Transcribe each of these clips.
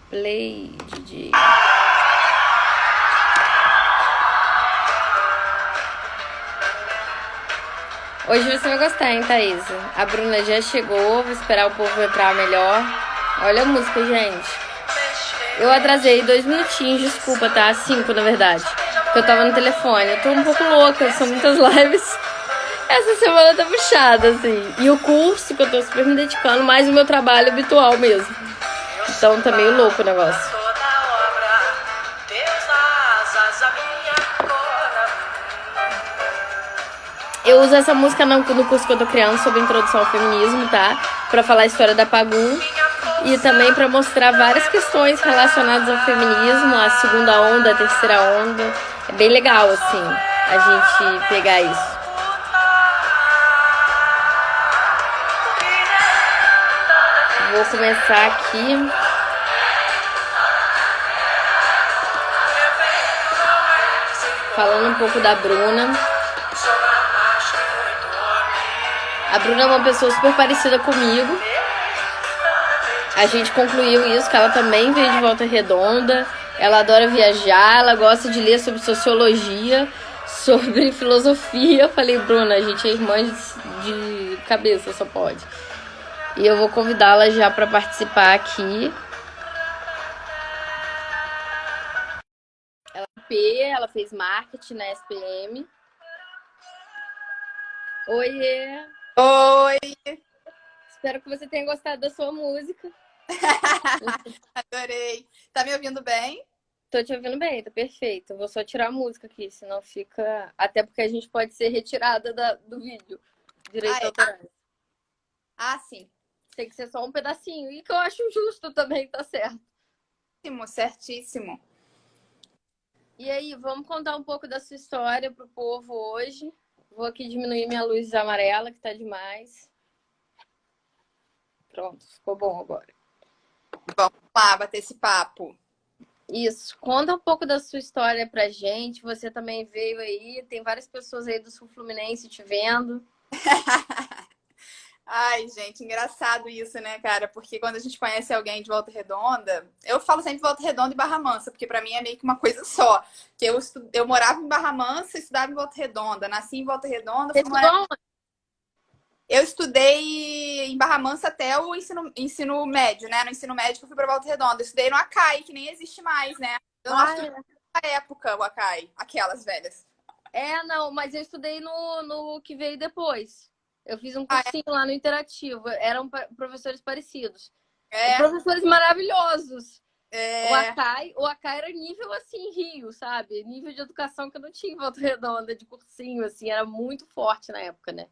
Play, DJ. Hoje você vai gostar, hein, Thaís? A Bruna já chegou, vou esperar o povo entrar melhor. Olha a música, gente. Eu atrasei 2 minutinhos, desculpa, tá? 5, na verdade. Porque eu tava no telefone. Eu tô um pouco louca, são muitas lives. Essa semana tá puxada, assim. E o curso que eu tô super me dedicando, mais o meu trabalho habitual mesmo. Então tá meio louco o negócio. Eu uso essa música no curso que eu tô criando sobre introdução ao feminismo, tá? Pra falar a história da Pagu e também pra mostrar várias questões relacionadas ao feminismo, a segunda onda, a terceira onda. É bem legal, assim, a gente pegar isso. Vou começar aqui. Falando um pouco da Bruna. A Bruna é uma pessoa super parecida comigo. A gente concluiu isso, que ela também veio de Volta Redonda. Ela adora viajar, ela gosta de ler sobre sociologia, sobre filosofia. Eu falei, Bruna, a gente é irmã de cabeça, só pode. E eu vou convidá-la já para participar aqui. Ela fez marketing na SPM. Oiê! Oi! Espero que você tenha gostado da sua música. Adorei. Tá me ouvindo bem? Tô te ouvindo bem, tá perfeito. Vou só tirar a música aqui, senão fica. Até porque a gente pode ser retirada do vídeo. Direito autoral. Sim. Tem que ser só um pedacinho. E que eu acho justo também, tá certo. Certíssimo. E aí, vamos contar um pouco da sua história pro povo hoje. Vou aqui diminuir minha luz amarela, que tá demais. Pronto, ficou bom agora. Vamos lá, bater esse papo. Isso, conta um pouco da sua história pra gente. Você também veio aí, tem várias pessoas aí do Sul Fluminense te vendo. Ai, gente, engraçado isso, né, cara? Porque quando a gente conhece alguém de Volta Redonda, eu falo sempre Volta Redonda e Barra Mansa, porque pra mim é meio que uma coisa só. Que eu morava em Barra Mansa, estudava em Volta Redonda, nasci em Volta Redonda. Você estudou onde? Eu estudei em Barra Mansa até o ensino médio, né? No ensino médio eu fui pra Volta Redonda. Eu estudei no Acai, que nem existe mais, né? Eu não estudei na época o Acai, aquelas velhas. Não, mas eu estudei no que veio depois. Eu fiz um cursinho lá no Interativo. Eram professores parecidos. Professores maravilhosos. O Acai era nível, assim, Rio, sabe? Nível de educação que eu não tinha em Volta Redonda, de cursinho, assim. Era muito forte na época, né?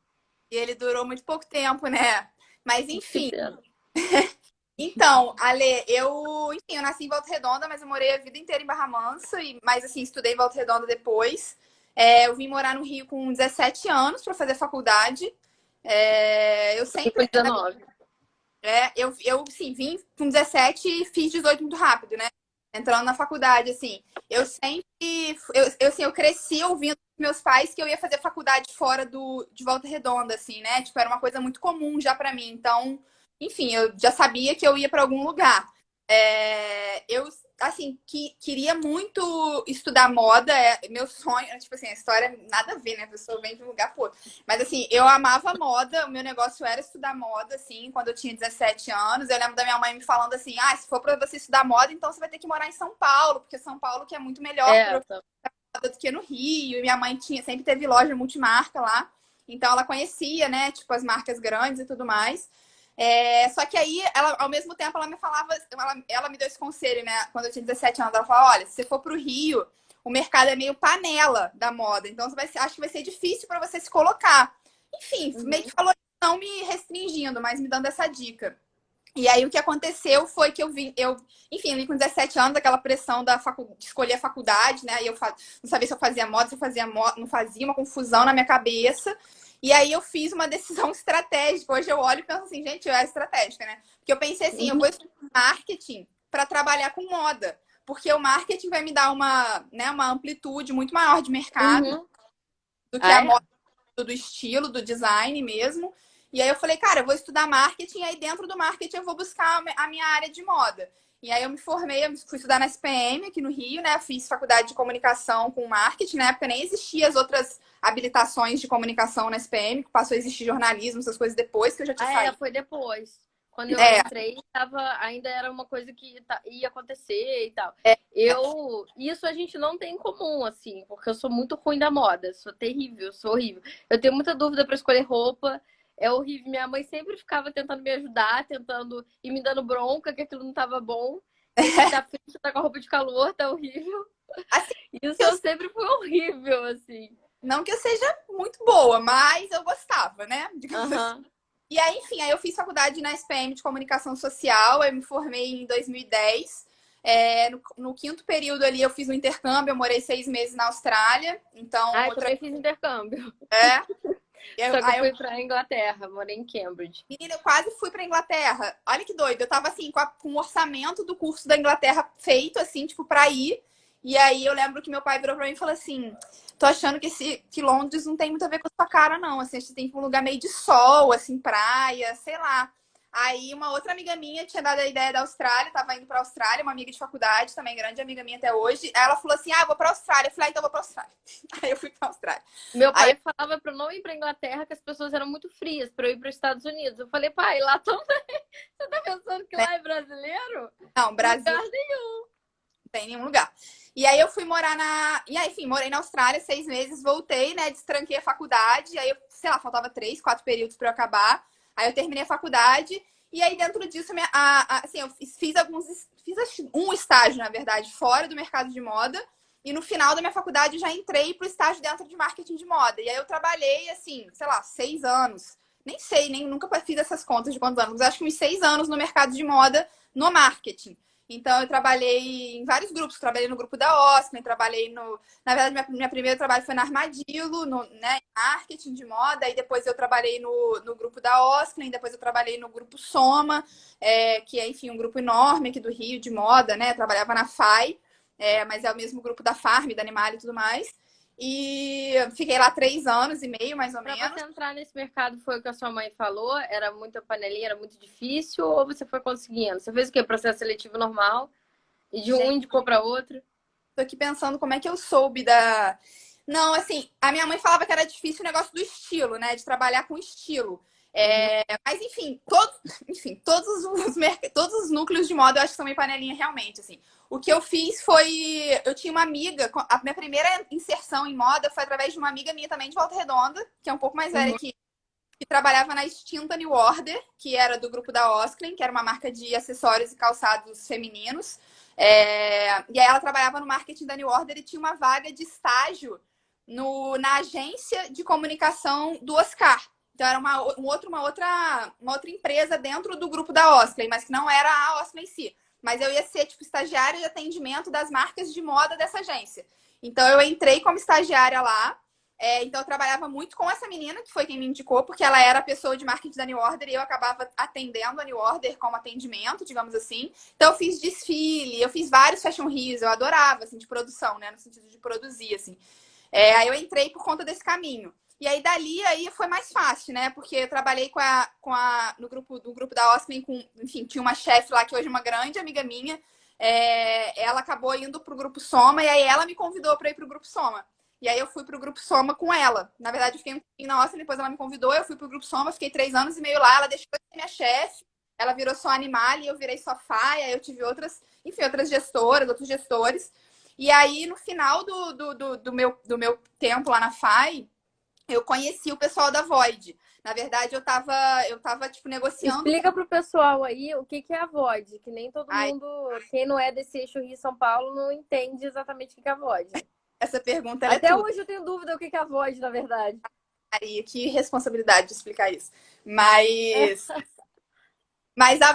E ele durou muito pouco tempo, né? Mas, enfim. Então, Ale, eu nasci em Volta Redonda, mas eu morei a vida inteira em Barra Mansa. Mas, assim, estudei em Volta Redonda depois. Eu vim morar no Rio com 17 anos para fazer faculdade. Eu sempre... Com 19. Sim, vim com 17 e fiz 18 muito rápido, né? Entrando na faculdade, assim. Eu sempre... eu cresci ouvindo meus pais que eu ia fazer faculdade fora de Volta Redonda, assim, né? Tipo, era uma coisa muito comum já para mim. Então, enfim, eu já sabia que eu ia para algum lugar. Eu, assim, queria muito estudar moda. Meu sonho, tipo assim, a história nada a ver, né? A pessoa vem de um lugar pro outro. Mas, assim, eu amava moda. O meu negócio era estudar moda, assim, quando eu tinha 17 anos. Eu lembro da minha mãe me falando assim, se for para você estudar moda, então você vai ter que morar em São Paulo, porque São Paulo que é muito melhor do que no Rio. E minha mãe sempre teve loja multimarca lá. Então, ela conhecia, né? Tipo, as marcas grandes e tudo mais. Só que aí, ao mesmo tempo, ela me falava, ela me deu esse conselho, né? Quando eu tinha 17 anos, ela falou: olha, se você for pro Rio, o mercado é meio panela da moda, então acho que vai ser difícil para você se colocar. Enfim, meio que falou, não me restringindo, mas me dando essa dica. E aí o que aconteceu foi que enfim, ali com 17 anos, aquela pressão de escolher a faculdade, né? E eu não sabia se eu fazia moda, se eu fazia moda, não fazia, uma confusão na minha cabeça. E aí eu fiz uma decisão estratégica. Hoje eu olho e penso assim, gente, eu era estratégica, né? Porque eu pensei assim, eu vou estudar marketing para trabalhar com moda. Porque o marketing vai me dar uma amplitude muito maior de mercado do que a moda, do estilo, do design mesmo. E aí eu falei, cara, eu vou estudar marketing, e aí dentro do marketing eu vou buscar a minha área de moda. E aí eu me formei, eu fui estudar na SPM aqui no Rio, né? Fiz faculdade de comunicação com marketing. Na época nem existia as outras habilitações de comunicação na SPM, que passou a existir jornalismo, essas coisas depois que eu já tinha Ah, é, saído. foi depois. Quando eu É, entrei, ainda era uma coisa que ia acontecer e tal. é, Isso a gente não tem em comum, assim, porque eu sou muito ruim da moda, sou terrível, sou horrível. Eu tenho muita dúvida para escolher roupa, é horrível. Minha mãe sempre ficava tentando me ajudar, tentando e me dando bronca, que aquilo não estava bom. Tem que tá frio, tá com a roupa de calor, tá horrível. assim, Isso eu sempre fui horrível, assim. não que eu seja muito boa, mas eu gostava, né? Digamos assim. Aham. E aí, enfim, aí eu fiz faculdade na SPM de comunicação social, eu me formei em 2010. No quinto período ali eu fiz um intercâmbio, eu morei 6 meses na Austrália. Então, Ah, eu também fiz intercâmbio. é, Só que eu aí eu, fui pra Inglaterra, morei em Cambridge. menina, eu quase fui pra Inglaterra. Olha que doido, eu tava assim, com o orçamento do curso da Inglaterra feito, assim, tipo, pra ir. E aí eu lembro que meu pai virou pra mim e falou assim: tô achando que Londres não tem muito a ver com a sua cara, não. Assim, a gente tem um lugar meio de sol, assim, praia, sei lá. Aí uma outra amiga minha tinha dado a ideia da Austrália, tava indo pra Austrália, uma amiga de faculdade, também grande amiga minha até hoje. Aí ela falou assim: ah, eu vou pra Austrália. Eu falei, ah, então eu vou pra Austrália. Aí eu fui pra Austrália. Meu Aí, pai falava pra eu não ir pra Inglaterra, que as pessoas eram muito frias, pra eu ir para os Estados Unidos. Eu falei, pai, lá também. Você tá pensando que né, lá é brasileiro? não, Brasil Lugar nenhum. não tem nenhum lugar. E aí eu fui morar na. E aí, enfim, morei na Austrália 6 meses, voltei, né? Destranquei a faculdade. Aí eu, sei lá, faltava 3, 4 períodos para eu acabar. Aí eu terminei a faculdade. E aí, dentro disso, assim, eu fiz um estágio, na verdade, fora do mercado de moda. E no final da minha faculdade eu já entrei pro estágio dentro de marketing de moda. E aí eu trabalhei, assim, sei lá, 6 anos. Nem sei, nem nunca fiz essas contas de quantos anos, mas acho que uns 6 anos no mercado de moda no marketing. Então, eu trabalhei em vários grupos. Trabalhei no grupo da Oscar, trabalhei no. Na verdade, minha primeiro trabalho foi na Armadillo, né, em marketing de moda. E depois eu trabalhei no grupo da Oscar, depois eu trabalhei no grupo Soma, que é, enfim, um grupo enorme aqui do Rio de moda, né? Eu trabalhava na FAI, mas é o mesmo grupo da Farm, da Animale e tudo mais. E fiquei lá 3 anos e meio, mais ou Pra menos. você entrar nesse mercado, foi o que a sua mãe falou? Era muita panelinha, era muito difícil? Ou você foi conseguindo? Você fez o quê? Processo seletivo normal? E de um Gente, indicou pra outro? tô aqui pensando como é que eu soube da. Não, assim, a minha mãe falava que era difícil o negócio do estilo, né? De trabalhar com estilo. Uhum. Mas, enfim, todos os núcleos de moda eu acho que são meio panelinha realmente, assim. O que eu fiz foi. Eu tinha uma amiga, a minha primeira inserção em moda foi através de uma amiga minha também de Volta Redonda, que é um pouco mais velha Uhum. que trabalhava na extinta New Order, que era do grupo da Osklin, que era uma marca de acessórios e calçados femininos. E aí ela trabalhava no marketing da New Order e tinha uma vaga de estágio na agência de comunicação do Oscar. Então era uma outra empresa dentro do grupo da Osklin, mas que não era a Osklin em si. Mas eu ia ser tipo estagiária de atendimento das marcas de moda dessa agência. Então eu entrei como estagiária lá. Então eu trabalhava muito com essa menina, que foi quem me indicou, porque ela era a pessoa de marketing da New Order e eu acabava atendendo a New Order como atendimento, digamos assim. Então eu fiz desfile, eu fiz vários fashion rios, eu adorava, assim, de produção, né? No sentido de produzir, assim. Aí eu entrei por conta desse caminho. E aí dali aí foi mais fácil, né? Porque eu trabalhei no grupo da Osklin, enfim, tinha uma chefe lá que hoje é uma grande amiga minha. Ela acabou indo pro grupo Soma e aí ela me convidou para ir pro grupo Soma. E aí eu fui pro grupo Soma com ela. Na verdade, eu fiquei um pouquinho na Osklin, depois ela me convidou, eu fui pro grupo Soma, fiquei 3 anos e meio lá, ela deixou de ser minha chefe, ela virou só Animale, eu virei só Faia, eu tive outras gestoras, outros gestores. E aí, no final do meu tempo lá na FAI, eu conheci o pessoal da Void. Na verdade, eu tava tipo, negociando. Explica pro pessoal aí o que é a VOD, que nem todo Ai, mundo, quem não é desse eixo Rio-São Paulo, não entende exatamente o que é a VOD. essa pergunta ela é Até tudo. hoje eu tenho dúvida o que é a VOD, na verdade. Aí, que responsabilidade de explicar isso. Mas a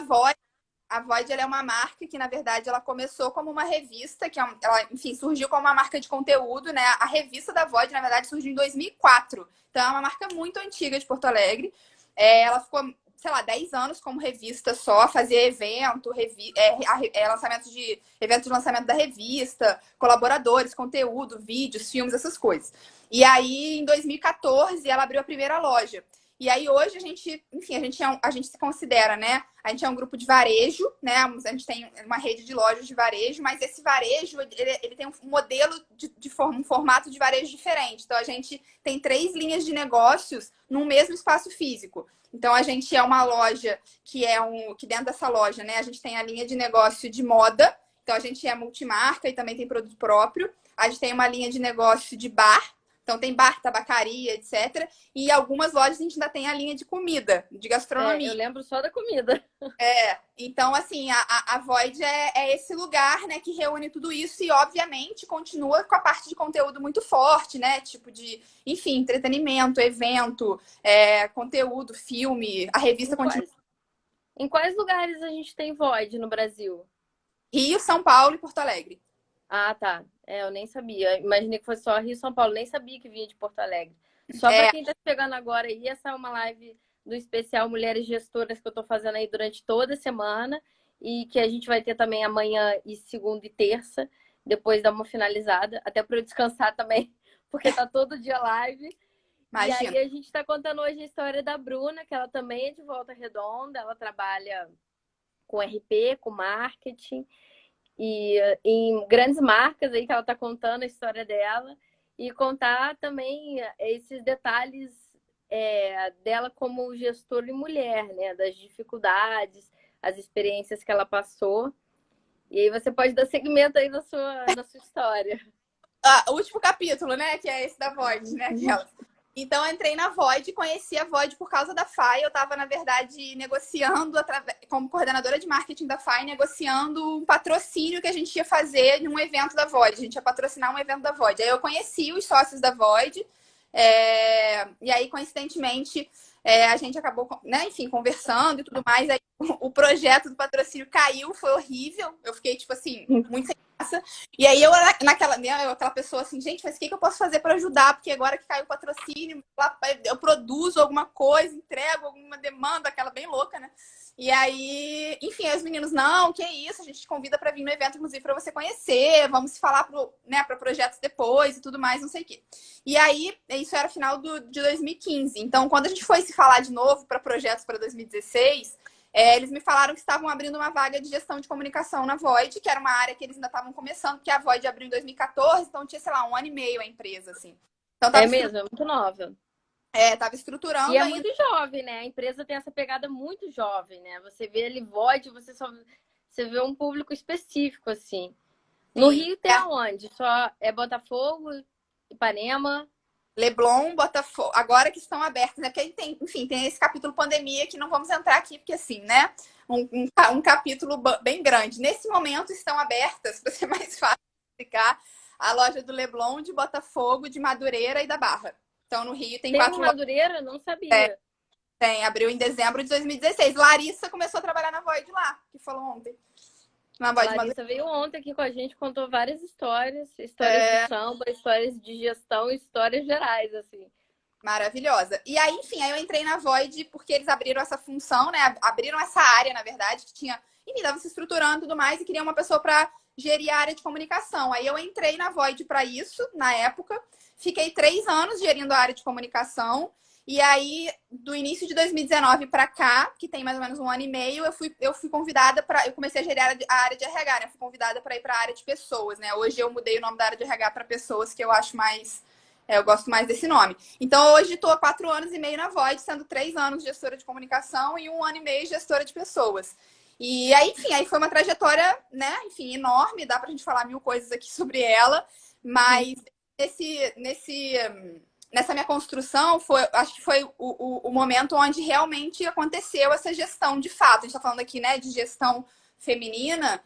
Void ela é uma marca que, na verdade, ela começou como uma revista, ela, enfim, surgiu como uma marca de conteúdo, né? A revista da Void, na verdade, surgiu em 2004. Então, é uma marca muito antiga de Porto Alegre. Ela ficou, sei lá, 10 anos como revista só, fazia eventos de lançamento da revista, colaboradores, conteúdo, vídeos, filmes, essas coisas. E aí, em 2014, ela abriu a primeira loja. E aí hoje a gente, enfim, a gente se considera, né? A gente é um grupo de varejo, né? A gente tem uma rede de lojas de varejo, mas esse varejo, ele tem um modelo um formato de varejo diferente. Então a gente tem 3 linhas de negócios num mesmo espaço físico. Então a gente é uma loja que dentro dessa loja, né, a gente tem a linha de negócio de moda. Então a gente é multimarca e também tem produto próprio. A gente tem uma linha de negócio de bar. Então tem bar, tabacaria, etc. E algumas lojas a gente ainda tem a linha de comida, de gastronomia. Eu lembro só da comida. Então, assim, a Void é esse lugar, né, que reúne tudo isso e, obviamente, continua com a parte de conteúdo muito forte, né? Tipo de, enfim, entretenimento, evento, conteúdo, filme, a revista continua. Em quais lugares a gente tem Void no Brasil? Rio, São Paulo e Porto Alegre. Ah, tá. Eu nem sabia. Imaginei que fosse só Rio e São Paulo. Nem sabia que vinha de Porto Alegre. Só para quem tá chegando agora aí, essa é uma live do especial Mulheres Gestoras que eu tô fazendo aí durante toda a semana e que a gente vai ter também amanhã e segunda e terça, depois dar uma finalizada, até para eu descansar também, porque tá todo dia live. Imagina. E aí a gente tá contando hoje a história da Bruna, que ela também é de Volta Redonda, ela trabalha com RP, com marketing e em grandes marcas aí que ela tá contando a história dela e contar também esses detalhes dela como gestora e mulher, né? Das dificuldades, as experiências que ela passou. E aí você pode dar seguimento aí na sua história. O último capítulo, né? Que é esse da Void, né? Então, eu entrei na Void, conheci a Void por causa da FAI. Eu estava, na verdade, negociando, como coordenadora de marketing da FAI, negociando um patrocínio que a gente ia fazer num evento da Void. A gente ia patrocinar um evento da Void. Aí eu conheci os sócios da Void. E aí, coincidentemente, a gente acabou, né, enfim, conversando e tudo mais. Aí o projeto do patrocínio caiu, foi horrível. Eu fiquei, tipo assim, muito sem graça. E aí aquela pessoa assim, gente, mas o que eu posso fazer para ajudar? Porque agora que caiu o patrocínio, eu produzo alguma coisa, entrego alguma demanda, aquela bem louca, né? E aí, enfim, aí os meninos, não, que isso, a gente te convida para vir no evento, inclusive, para você conhecer, vamos falar para projetos depois e tudo mais, não sei o quê. E aí, isso era final de 2015. Então, quando a gente foi se falar de novo para projetos para 2016, eles me falaram que estavam abrindo uma vaga de gestão de comunicação na Void, que era uma área que eles ainda estavam começando, porque a Void abriu em 2014, então tinha, sei lá, 1 ano e meio a empresa, assim. Então, mesmo, é muito nova. Tava estruturando e é ainda. muito jovem, né? A empresa tem essa pegada muito jovem, né? Você vê ali Void, você vê um público específico, assim. No Rio tem aonde? Só é Botafogo, Ipanema... Leblon, Botafogo, agora que estão abertos, né? Porque tem, enfim, tem esse capítulo pandemia que não vamos entrar aqui, porque assim, né? Um capítulo bem grande. Nesse momento estão abertas, para ser mais fácil de explicar, a loja do Leblon, de Botafogo, de Madureira e da Barra. Então, no Rio tem 4 lojas. Madureira? Não sabia. Abriu em dezembro de 2016. Larissa começou a trabalhar na Void lá, que falou ontem. Larissa veio ontem aqui com a gente, contou várias histórias de samba, histórias de gestão, histórias gerais, assim. Maravilhosa. E aí, enfim, aí eu entrei na Void porque eles abriram essa função, né? Abriram essa área, na verdade, que tinha... Enfim, estava se estruturando e tudo mais, e queria uma pessoa para gerir a área de comunicação. Aí eu entrei na Void para isso, na época. Fiquei 3 anos gerindo a área de comunicação. E aí, do início de 2019 para cá, que tem mais ou menos 1 ano e meio, eu fui convidada para... Eu comecei a gerir a área de RH, né? Fui convidada para ir para a área de pessoas, né? Hoje eu mudei o nome da área de RH para pessoas, que eu acho mais... eu gosto mais desse nome. Então, hoje estou há 4 anos e meio na Void, sendo 3 anos gestora de comunicação e 1 ano e meio gestora de pessoas. E aí, enfim, aí foi uma trajetória, né? Enfim, enorme. Dá pra gente falar 1000 coisas aqui sobre ela. Mas nessa minha construção, acho que foi o momento onde realmente aconteceu essa gestão de fato. A gente está falando aqui, né, de gestão feminina.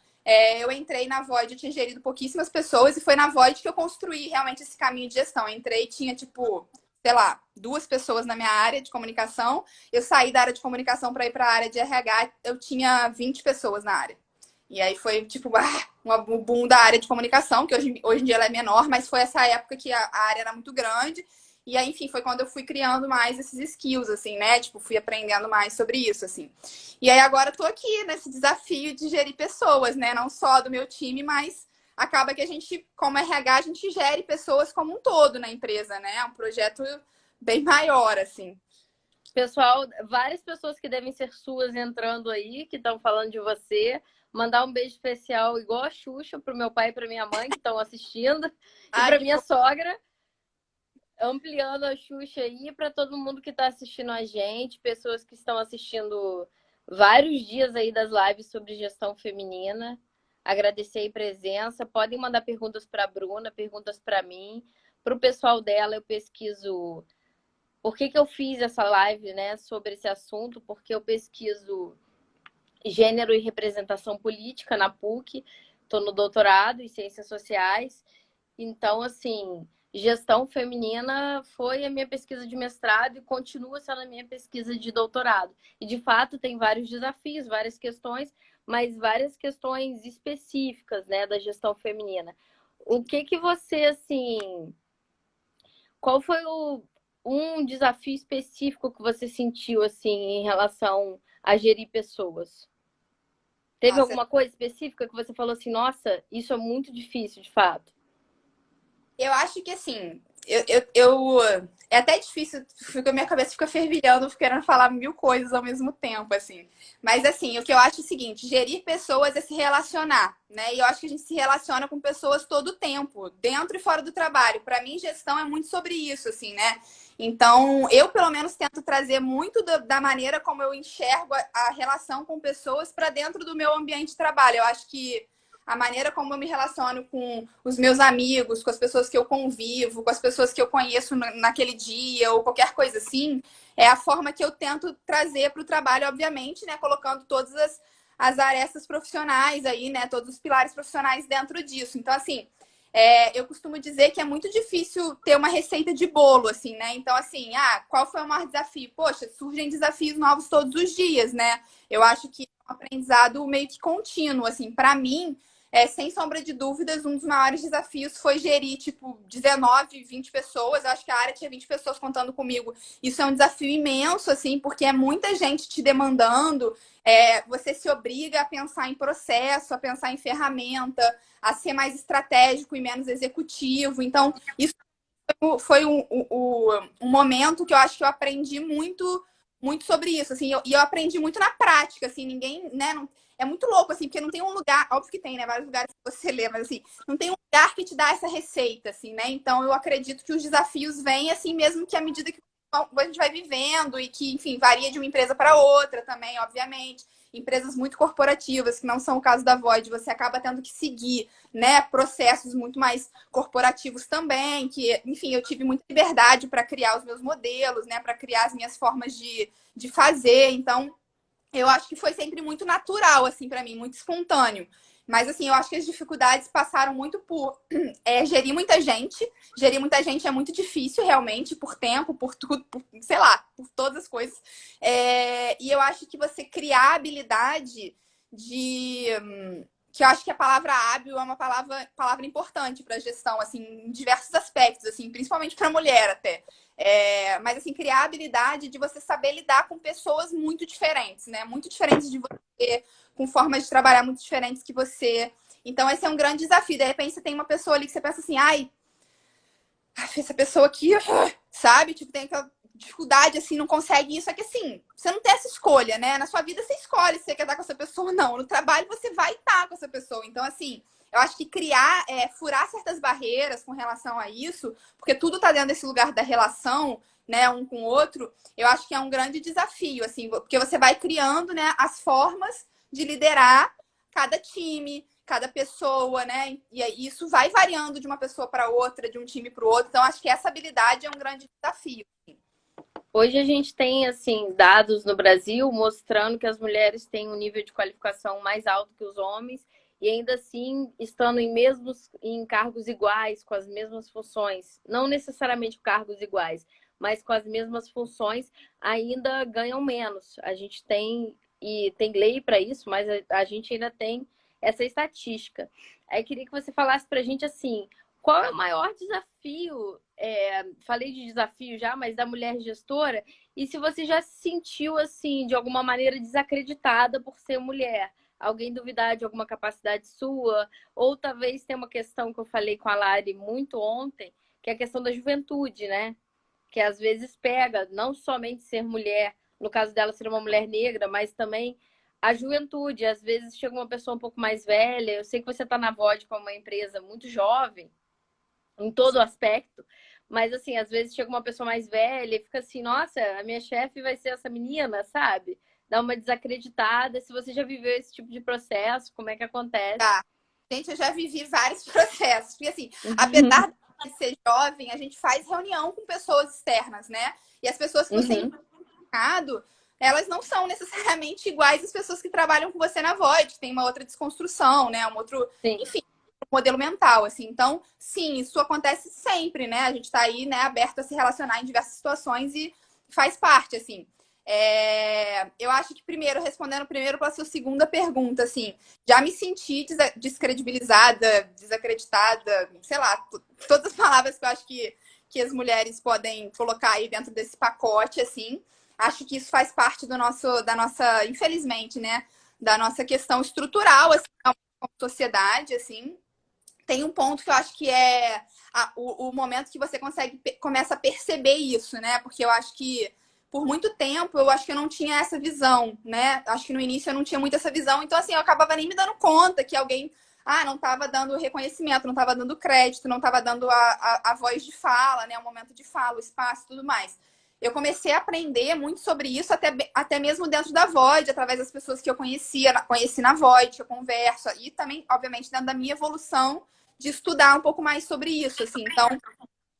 Eu entrei na Void, eu tinha gerido pouquíssimas pessoas e foi na Void que eu construí realmente esse caminho de gestão. Eu entrei e tinha, tipo, sei lá, 2 pessoas na minha área de comunicação. Eu saí da área de comunicação para ir para a área de RH, eu tinha 20 pessoas na área. E aí foi, tipo, um boom da área de comunicação, que hoje em dia ela é menor, mas foi essa época que a área era muito grande. E aí, enfim, foi quando eu fui criando mais esses skills, assim, né? Tipo, fui aprendendo mais sobre isso, assim. E aí agora eu tô aqui nesse desafio de gerir pessoas, né? Não só do meu time, mas acaba que a gente, como RH, a gente gere pessoas como um todo na empresa, né? É um projeto bem maior, assim. Pessoal, várias pessoas que devem ser suas entrando aí, que estão falando de você. Mandar um beijo especial, igual a Xuxa, para o meu pai e para minha mãe, que estão assistindo, e Ai, para que minha fofo. sogra, ampliando a Xuxa aí, para todo mundo que está assistindo a gente, pessoas que estão assistindo vários dias aí das lives sobre gestão feminina. Agradecer a presença. Podem mandar perguntas para a Bruna, perguntas para mim. Para o pessoal dela, eu pesquiso por que eu fiz essa live, né, sobre esse assunto, porque eu pesquiso gênero e representação política na PUC, estou no doutorado em ciências sociais, então, assim, gestão feminina foi a minha pesquisa de mestrado e continua sendo a minha pesquisa de doutorado. E, de fato, tem vários desafios, várias questões, mas várias questões específicas, né, da gestão feminina. O que que você, assim, qual foi um desafio específico que você sentiu, assim, em relação a gerir pessoas? Teve Nossa, alguma coisa específica que você falou assim, nossa, isso é muito difícil, de fato? eu acho que assim, é até difícil, minha cabeça fica fervilhando, querendo falar mil coisas ao mesmo tempo, assim. Mas assim, o que eu acho é o seguinte, gerir pessoas é se relacionar, né? E eu acho que a gente se relaciona com pessoas todo o tempo, dentro e fora do trabalho. Para mim, gestão é muito sobre isso, assim, né? Então, eu pelo menos tento trazer muito da maneira como eu enxergo a relação com pessoas para dentro do meu ambiente de trabalho. Eu acho que a maneira como eu me relaciono com os meus amigos, com as pessoas que eu convivo, com as pessoas que eu conheço naquele dia ou qualquer coisa assim, é a forma que eu tento trazer para o trabalho, obviamente, né? Colocando todas as arestas profissionais aí, né? Todos os pilares profissionais dentro disso. Então, assim, eu costumo dizer que é muito difícil ter uma receita de bolo, assim, né? Então, assim, qual foi o maior desafio? Poxa, surgem desafios novos todos os dias, né? Eu acho que é um aprendizado meio que contínuo, assim, para mim. Sem sombra de dúvidas, um dos maiores desafios foi gerir, tipo, 19, 20 pessoas. Eu acho que a área tinha 20 pessoas contando comigo. Isso é um desafio imenso, assim, porque é muita gente te demandando. Você se obriga a pensar em processo, a pensar em ferramenta, a ser mais estratégico e menos executivo. Então, isso foi um momento que eu acho que eu aprendi muito sobre isso, assim, e eu aprendi muito na prática, assim, ninguém, né, é muito louco, assim, porque não tem um lugar, óbvio que tem, né, vários lugares que você lê, mas, assim, não tem um lugar que te dá essa receita, assim, né, então eu acredito que os desafios vêm, assim, mesmo que à medida que a gente vai vivendo e que, enfim, varia de uma empresa para outra também, obviamente, empresas muito corporativas, que não são o caso da Void, você acaba tendo que seguir, né, processos muito mais corporativos também, que, enfim, eu tive muita liberdade para criar os meus modelos, né, para criar as minhas formas de fazer. Então, eu acho que foi sempre muito natural, assim, para mim, muito espontâneo. Mas, assim, eu acho que as dificuldades passaram muito por gerir muita gente. Gerir muita gente é muito difícil, realmente, por tempo, por tudo, sei lá, por todas as coisas. E eu acho que você criar a habilidade de que eu acho que a palavra hábil é uma palavra importante para a gestão, assim, em diversos aspectos, assim, principalmente para mulher até. Mas assim, criar a habilidade de você saber lidar com pessoas muito diferentes, né? Muito diferentes de você, com formas de trabalhar muito diferentes que você. Então, esse é um grande desafio. De repente, você tem uma pessoa ali que você pensa assim, ai, essa pessoa aqui, sabe? Tipo, tem aquela dificuldade, assim, não consegue isso. É que, assim, você não tem essa escolha, né? Na sua vida, você escolhe se você quer estar com essa pessoa ou não. No trabalho, você vai estar com essa pessoa. Então, assim, eu acho que criar, furar certas barreiras com relação a isso, porque tudo tá dentro desse lugar da relação, né, um com o outro, eu acho que é um grande desafio, assim, porque você vai criando, né, as formas de liderar cada time, cada pessoa, né? E isso vai variando de uma pessoa para outra, de um time para o outro. Então, acho que essa habilidade é um grande desafio. Hoje a gente tem, assim, dados no Brasil mostrando que as mulheres têm um nível de qualificação mais alto que os homens e ainda assim estando em cargos iguais, com as mesmas funções, não necessariamente cargos iguais, mas com as mesmas funções, ainda ganham menos. A gente tem, e tem lei para isso, mas a gente ainda tem essa estatística. Aí queria que você falasse para a gente assim, qual é o maior desafio? Falei de desafio já, mas da mulher gestora. E se você já se sentiu, assim, de alguma maneira desacreditada por ser mulher? Alguém duvidar de alguma capacidade sua? Ou talvez tenha uma questão que eu falei com a Lari muito ontem, que é a questão da juventude, né? que às vezes pega não somente ser mulher, no caso dela ser uma mulher negra, mas também a juventude. Às vezes chega uma pessoa um pouco mais velha. Eu sei que você está na Vodka, uma empresa muito jovem, em todo aspecto, mas assim, às vezes chega uma pessoa mais velha e fica assim, nossa, a minha chefe vai ser essa menina, sabe? Dá uma desacreditada. Se você já viveu esse tipo de processo, como é que acontece? Tá. Gente, eu já vivi vários processos. Porque, assim, apesar de ser jovem, a gente faz reunião com pessoas externas, né? E as pessoas que você Uhum. encontra no mercado, elas não são necessariamente iguais às pessoas que trabalham com você na Void, que tem uma outra desconstrução, né? Um outro, Sim. enfim, um modelo mental, assim. Então, sim, isso acontece sempre, né? A gente tá aí, né, aberto a se relacionar em diversas situações e faz parte, assim. Eu acho que primeiro, respondendo primeiro para a sua segunda pergunta, assim, já me senti descredibilizada, desacreditada, sei lá, todas as palavras que eu acho que as mulheres podem colocar aí dentro desse pacote, assim. Acho que isso faz parte da nossa, infelizmente, né, da nossa questão estrutural, assim, como sociedade, assim. Tem um ponto que eu acho que é o momento que você começa a perceber isso, né? Porque eu acho que por muito tempo eu acho que eu não tinha essa visão, né? Acho que no início eu não tinha muito essa visão, então assim, eu acabava nem me dando conta que alguém não estava dando reconhecimento, não estava dando crédito, não estava dando a voz de fala, né? O momento de fala, o espaço e tudo mais. Eu comecei a aprender muito sobre isso, até mesmo dentro da Void, através das pessoas que eu conheci na Void, que eu converso, e também, obviamente, dentro da minha evolução de estudar um pouco mais sobre isso, assim. Então,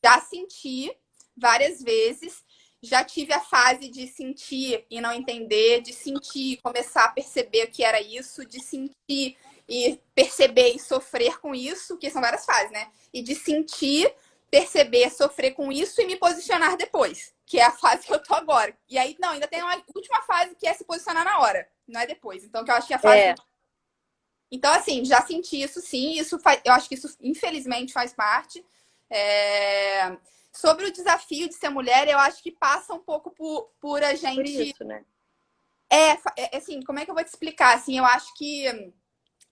já senti várias vezes, já tive a fase de sentir e não entender, de sentir, começar a perceber o que era isso, de sentir e perceber e sofrer com isso, que são várias fases, né? E de sentir, perceber, sofrer com isso e me posicionar depois, que é a fase que eu tô agora. E aí, não, ainda tem uma última fase que é se posicionar na hora, não é depois. Então, que eu acho que é a fase que eu É, tô. Então, assim, já senti isso sim, eu acho que isso, infelizmente, faz parte. É... Sobre o desafio de ser mulher, eu acho que passa um pouco por a por gente. isso, né? Assim, como é que eu vou te explicar? Assim, eu acho que,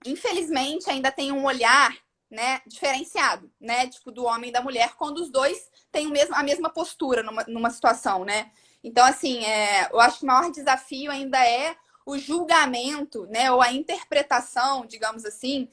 infelizmente, ainda tem um olhar, né, diferenciado, né? Tipo, do homem e da mulher, quando os dois têm a mesma postura numa situação, né? Então, assim, eu acho que o maior desafio ainda é o julgamento, né, ou a interpretação, digamos assim,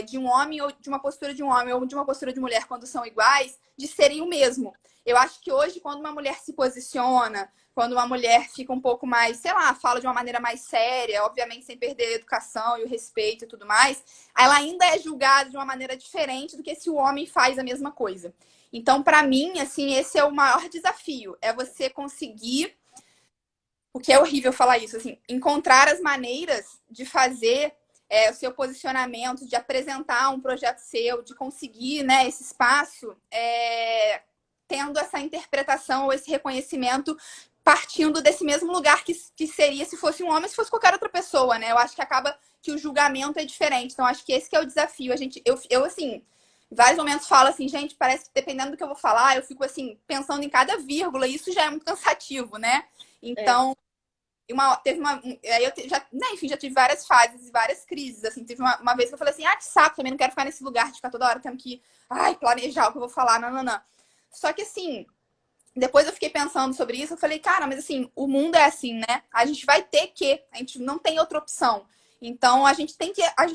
de um homem ou de uma postura de um homem ou de uma postura de mulher quando são iguais, de serem o mesmo. Eu acho que hoje, quando uma mulher se posiciona, quando uma mulher fica um pouco mais, sei lá, fala de uma maneira mais séria, obviamente sem perder a educação e o respeito e tudo mais, ela ainda é julgada de uma maneira diferente do que se o homem faz a mesma coisa. Então, para mim, assim, esse é o maior desafio, é você conseguir, o que é horrível falar isso, assim, encontrar as maneiras de fazer o seu posicionamento, de apresentar um projeto seu, de conseguir, né, esse espaço, tendo essa interpretação ou esse reconhecimento partindo desse mesmo lugar que seria se fosse um homem, se fosse qualquer outra pessoa, né? Eu acho que acaba que o julgamento é diferente. Então, acho que esse que é o desafio. Eu assim, em vários momentos falo assim, gente, parece que dependendo do que eu vou falar, eu fico assim, pensando em cada vírgula, e isso já é muito cansativo, né? É, Então, teve uma. Aí já, né, enfim, já tive várias fases e várias crises. Assim, teve uma vez que eu falei assim, que saco, também não quero ficar nesse lugar de ficar toda hora tendo que planejar o que eu vou falar, não, não, não. Só que assim, depois eu fiquei pensando sobre isso, eu falei, cara, mas assim, o mundo é assim, né? A gente vai ter que, a gente não tem outra opção. Então a gente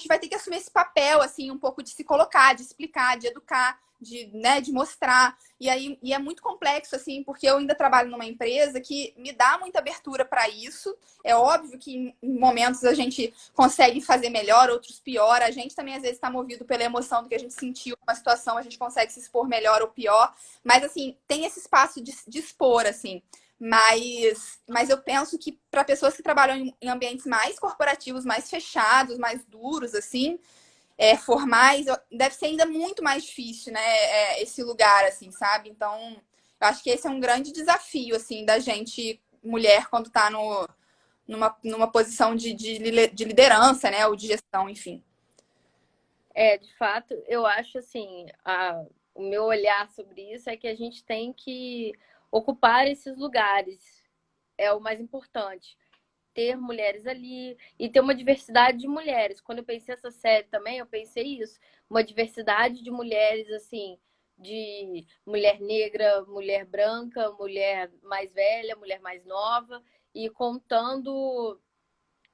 vai ter que assumir esse papel, assim, um pouco de se colocar, de explicar, de educar, de mostrar. E é muito complexo, assim, porque eu ainda trabalho numa empresa que me dá muita abertura para isso. É óbvio que em momentos a gente consegue fazer melhor, outros pior. A gente também às vezes está movido pela emoção do que a gente sentiu numa situação, a gente consegue se expor melhor ou pior. Mas, assim, tem esse espaço de expor, assim. Mas eu penso que para pessoas que trabalham em ambientes mais corporativos, mais fechados, mais duros, assim, formais, deve ser ainda muito mais difícil, né? Esse lugar, assim, sabe? Então, eu acho que esse é um grande desafio, assim, da gente, mulher, quando está numa posição de liderança, né? Ou de gestão, enfim. de fato, eu acho assim, o meu olhar sobre isso é que a gente tem que ocupar esses lugares. É o mais importante. Ter mulheres ali e ter uma diversidade de mulheres. Quando eu pensei essa série também, eu pensei isso, uma diversidade de mulheres assim, de mulher negra, mulher branca, mulher mais velha, mulher mais nova, e contando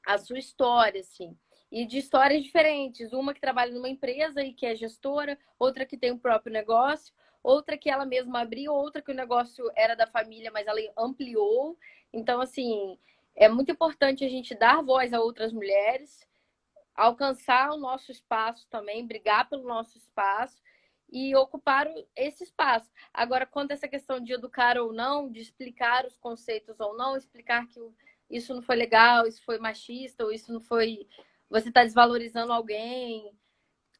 a sua história, assim. E de histórias diferentes. Uma que trabalha numa empresa e que é gestora, outra que tem o próprio negócio, outra que ela mesma abriu, outra que o negócio era da família, mas ela ampliou. Então, assim, é muito importante a gente dar voz a outras mulheres, alcançar o nosso espaço também, brigar pelo nosso espaço e ocupar esse espaço. Agora, quanto a essa questão de educar ou não, de explicar os conceitos ou não, explicar que isso não foi legal, isso foi machista, ou isso não foi. Você está desvalorizando alguém,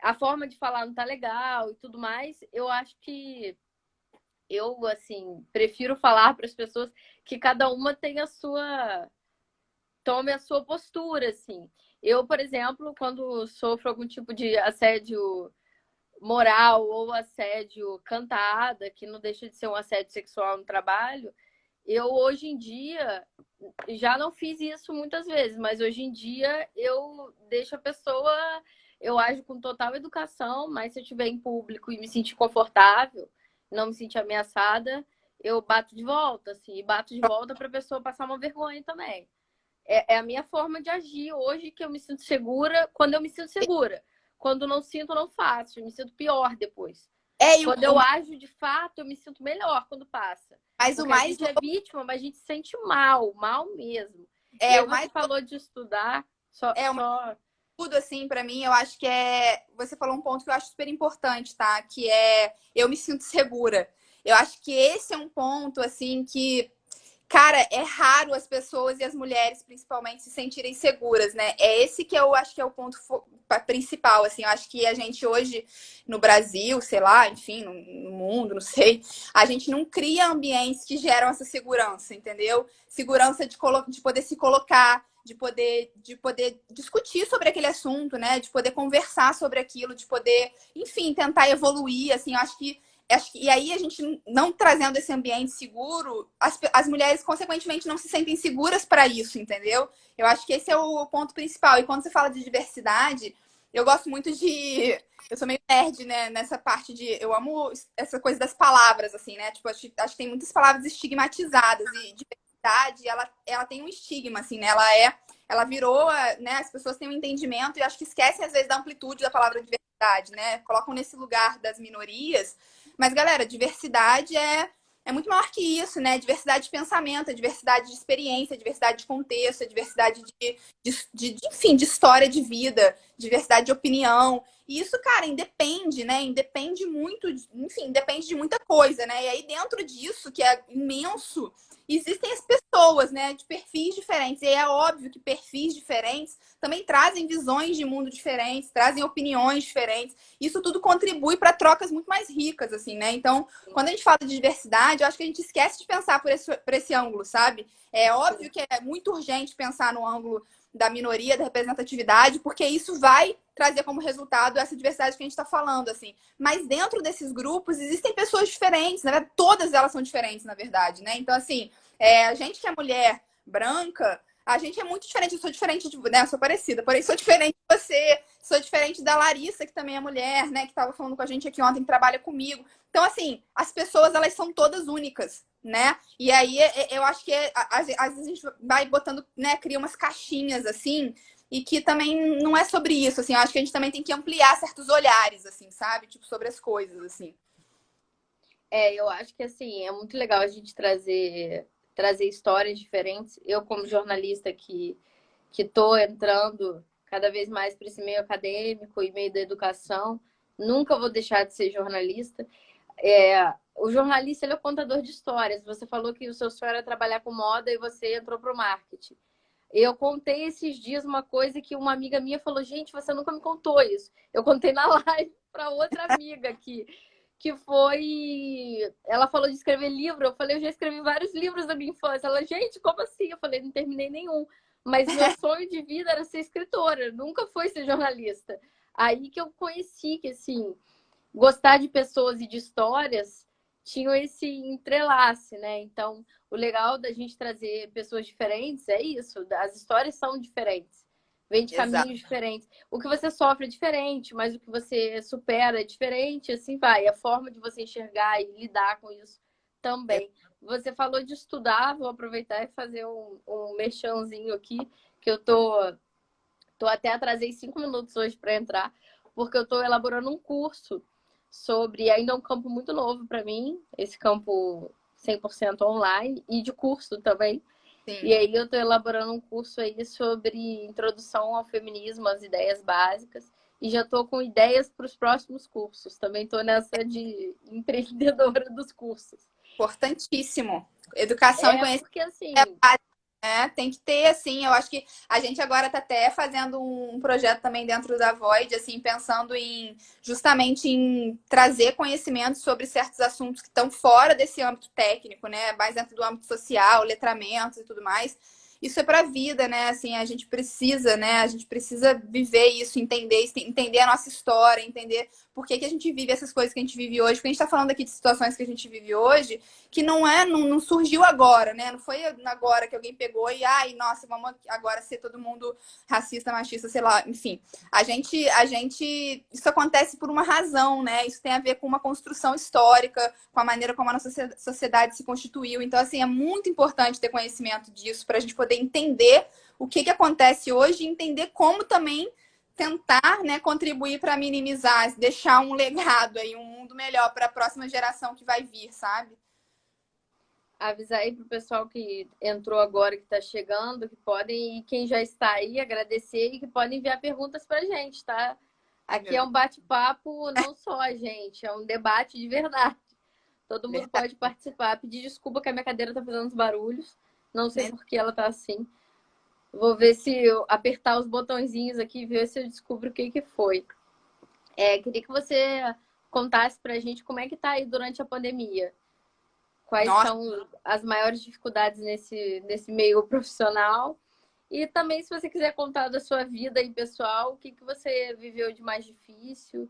a forma de falar não está legal e tudo mais, eu acho que eu, assim, prefiro falar para as pessoas que cada uma tem a sua. Tome a sua postura, assim. Eu, por exemplo, quando sofro algum tipo de assédio moral ou assédio cantada, que não deixa de ser um assédio sexual no trabalho, eu hoje em dia já não fiz isso muitas vezes, mas hoje em dia eu deixo a pessoa, eu ajo com total educação, mas se eu estiver em público e me sentir confortável, não me sentir ameaçada, eu bato de volta, assim, e bato de volta para a pessoa passar uma vergonha também. É a minha forma de agir hoje, que eu me sinto segura quando eu me sinto segura. Quando não sinto, não faço. Eu me sinto pior depois. E Quando eu ajo de fato, eu me sinto melhor quando passa. mas o Porque a mais gente é vítima, mas a gente se sente mal, mal mesmo. E é aí o você mais falou de estudar, é o tudo assim para mim, eu acho que você falou um ponto que eu acho super importante, tá? Que é eu me sinto segura. Eu acho que esse é um ponto assim que cara, é raro as pessoas e as mulheres, principalmente, se sentirem seguras, né? É esse que eu acho que é o ponto principal, assim. Eu acho que a gente hoje, no Brasil, sei lá, enfim, no mundo, não sei, a gente não cria ambientes que geram essa segurança, entendeu? Segurança de poder se colocar, de poder discutir sobre aquele assunto, né? De poder conversar sobre aquilo, de poder, enfim, tentar evoluir, assim. Eu acho que, e aí a gente não trazendo esse ambiente seguro, as mulheres, consequentemente, não se sentem seguras para isso, entendeu? Eu acho que esse é o ponto principal. E quando você fala de diversidade, eu gosto muito de. Eu sou meio nerd, né? Nessa parte de. Eu amo essa coisa das palavras, assim, né? Tipo, acho que tem muitas palavras estigmatizadas. E diversidade, ela tem um estigma, assim, né? Ela virou, né? As pessoas têm um entendimento e acho que esquecem, às vezes, da amplitude da palavra diversidade, né? Colocam nesse lugar das minorias. Mas, galera, diversidade é muito maior que isso, né? Diversidade de pensamento, é diversidade de experiência, diversidade de contexto, é diversidade enfim, de história de vida, diversidade de opinião. E isso, cara, independe, né? Independe muito, enfim, depende de muita coisa, né? E aí, dentro disso, que é imenso, existem as pessoas, né? De perfis diferentes. E é óbvio que perfis diferentes também trazem visões de mundo diferentes, trazem opiniões diferentes. Isso tudo contribui para trocas muito mais ricas, assim, né? Então, quando a gente fala de diversidade, eu acho que a gente esquece de pensar por esse ângulo, sabe? É óbvio que é muito urgente pensar no ângulo da minoria, da representatividade, porque isso vai trazer como resultado essa diversidade que a gente está falando, assim. Mas dentro desses grupos existem pessoas diferentes, né? Todas elas são diferentes, na verdade, né? Então, assim, a gente que é mulher branca, a gente é muito diferente. Eu sou diferente de, né? Eu sou parecida, porém sou diferente de você, sou diferente da Larissa, que também é mulher, né? Que estava falando com a gente aqui ontem, que trabalha comigo. Então, assim, as pessoas, elas são todas únicas, né? E aí, eu acho que às vezes a gente vai botando, né? Cria umas caixinhas, assim, e que também não é sobre isso, assim. Eu acho que a gente também tem que ampliar certos olhares, assim, sabe? Tipo, sobre as coisas, assim. Eu acho que, assim, é muito legal a gente trazer histórias diferentes. Eu, como jornalista que estou entrando cada vez mais para esse meio acadêmico e meio da educação, nunca vou deixar de ser jornalista. O jornalista, ele é o contador de histórias. Você falou que o seu sonho era trabalhar com moda e você entrou para o marketing. Eu contei esses dias uma coisa que uma amiga minha falou: gente, você nunca me contou isso. Eu contei na live para outra amiga que foi. Ela falou de escrever livro. Eu falei: eu já escrevi vários livros da minha infância. Ela, gente, como assim? Eu falei: não terminei nenhum. Mas meu sonho de vida era ser escritora, nunca foi ser jornalista. Aí que eu conheci que, assim, gostar de pessoas e de histórias tinham esse entrelace, né? Então, o legal da gente trazer pessoas diferentes é isso, as histórias são diferentes. vem de Exato. caminhos diferentes. O que você sofre é diferente, mas o que você supera é diferente, assim vai. A forma de você enxergar e lidar com isso também. Você falou de estudar, vou aproveitar e fazer um merchanzinho aqui, que eu tô até atrasei 5 minutos hoje para entrar, porque eu estou elaborando um curso sobre, ainda é um campo muito novo para mim, esse campo 100% online e de curso também. Sim. E aí eu estou elaborando um curso aí sobre introdução ao feminismo, as ideias básicas. E já estou com ideias para os próximos cursos. Também estou nessa de empreendedora dos cursos. Importantíssimo. Educação e É conhecimento porque é assim, básico, né? Tem que ter, assim, eu acho que a gente agora está até fazendo um projeto também dentro da Void, assim, pensando em justamente em trazer conhecimento sobre certos assuntos que estão fora desse âmbito técnico, né? Mais dentro do âmbito social, letramentos e tudo mais. Isso é para a vida, né? Assim, a gente precisa, né? A gente precisa viver isso, entender a nossa história, entender por que a gente vive essas coisas que a gente vive hoje. Porque a gente está falando aqui de situações que a gente vive hoje que não surgiu agora, né? Não foi agora que alguém pegou e, ai, nossa, vamos agora ser todo mundo racista, machista, sei lá, enfim. Isso acontece por uma razão, né? Isso tem a ver com uma construção histórica, com a maneira como a nossa sociedade se constituiu. Então, assim, é muito importante ter conhecimento disso para a gente poder entender o que acontece hoje e entender como também tentar, né, contribuir para minimizar, deixar um legado aí, um mundo melhor para a próxima geração que vai vir, sabe? avisar aí pro pessoal que entrou agora, que está chegando, que podem, e quem já está aí, agradecer e que podem enviar perguntas pra gente, tá? Ai, Aqui meu é Deus. um bate-papo, não só a gente, é um debate de verdade. Todo mundo Verdade, pode participar. Pedir desculpa que a minha cadeira tá fazendo uns barulhos. Não sei né? por que ela tá assim. Vou ver se eu apertar os botõezinhos aqui e ver se eu descubro o que que foi. Queria que você contasse pra gente como é que tá aí durante a pandemia. Quais Nossa, são as maiores dificuldades nesse meio profissional? E também, se você quiser contar da sua vida aí, pessoal, o que que você viveu de mais difícil?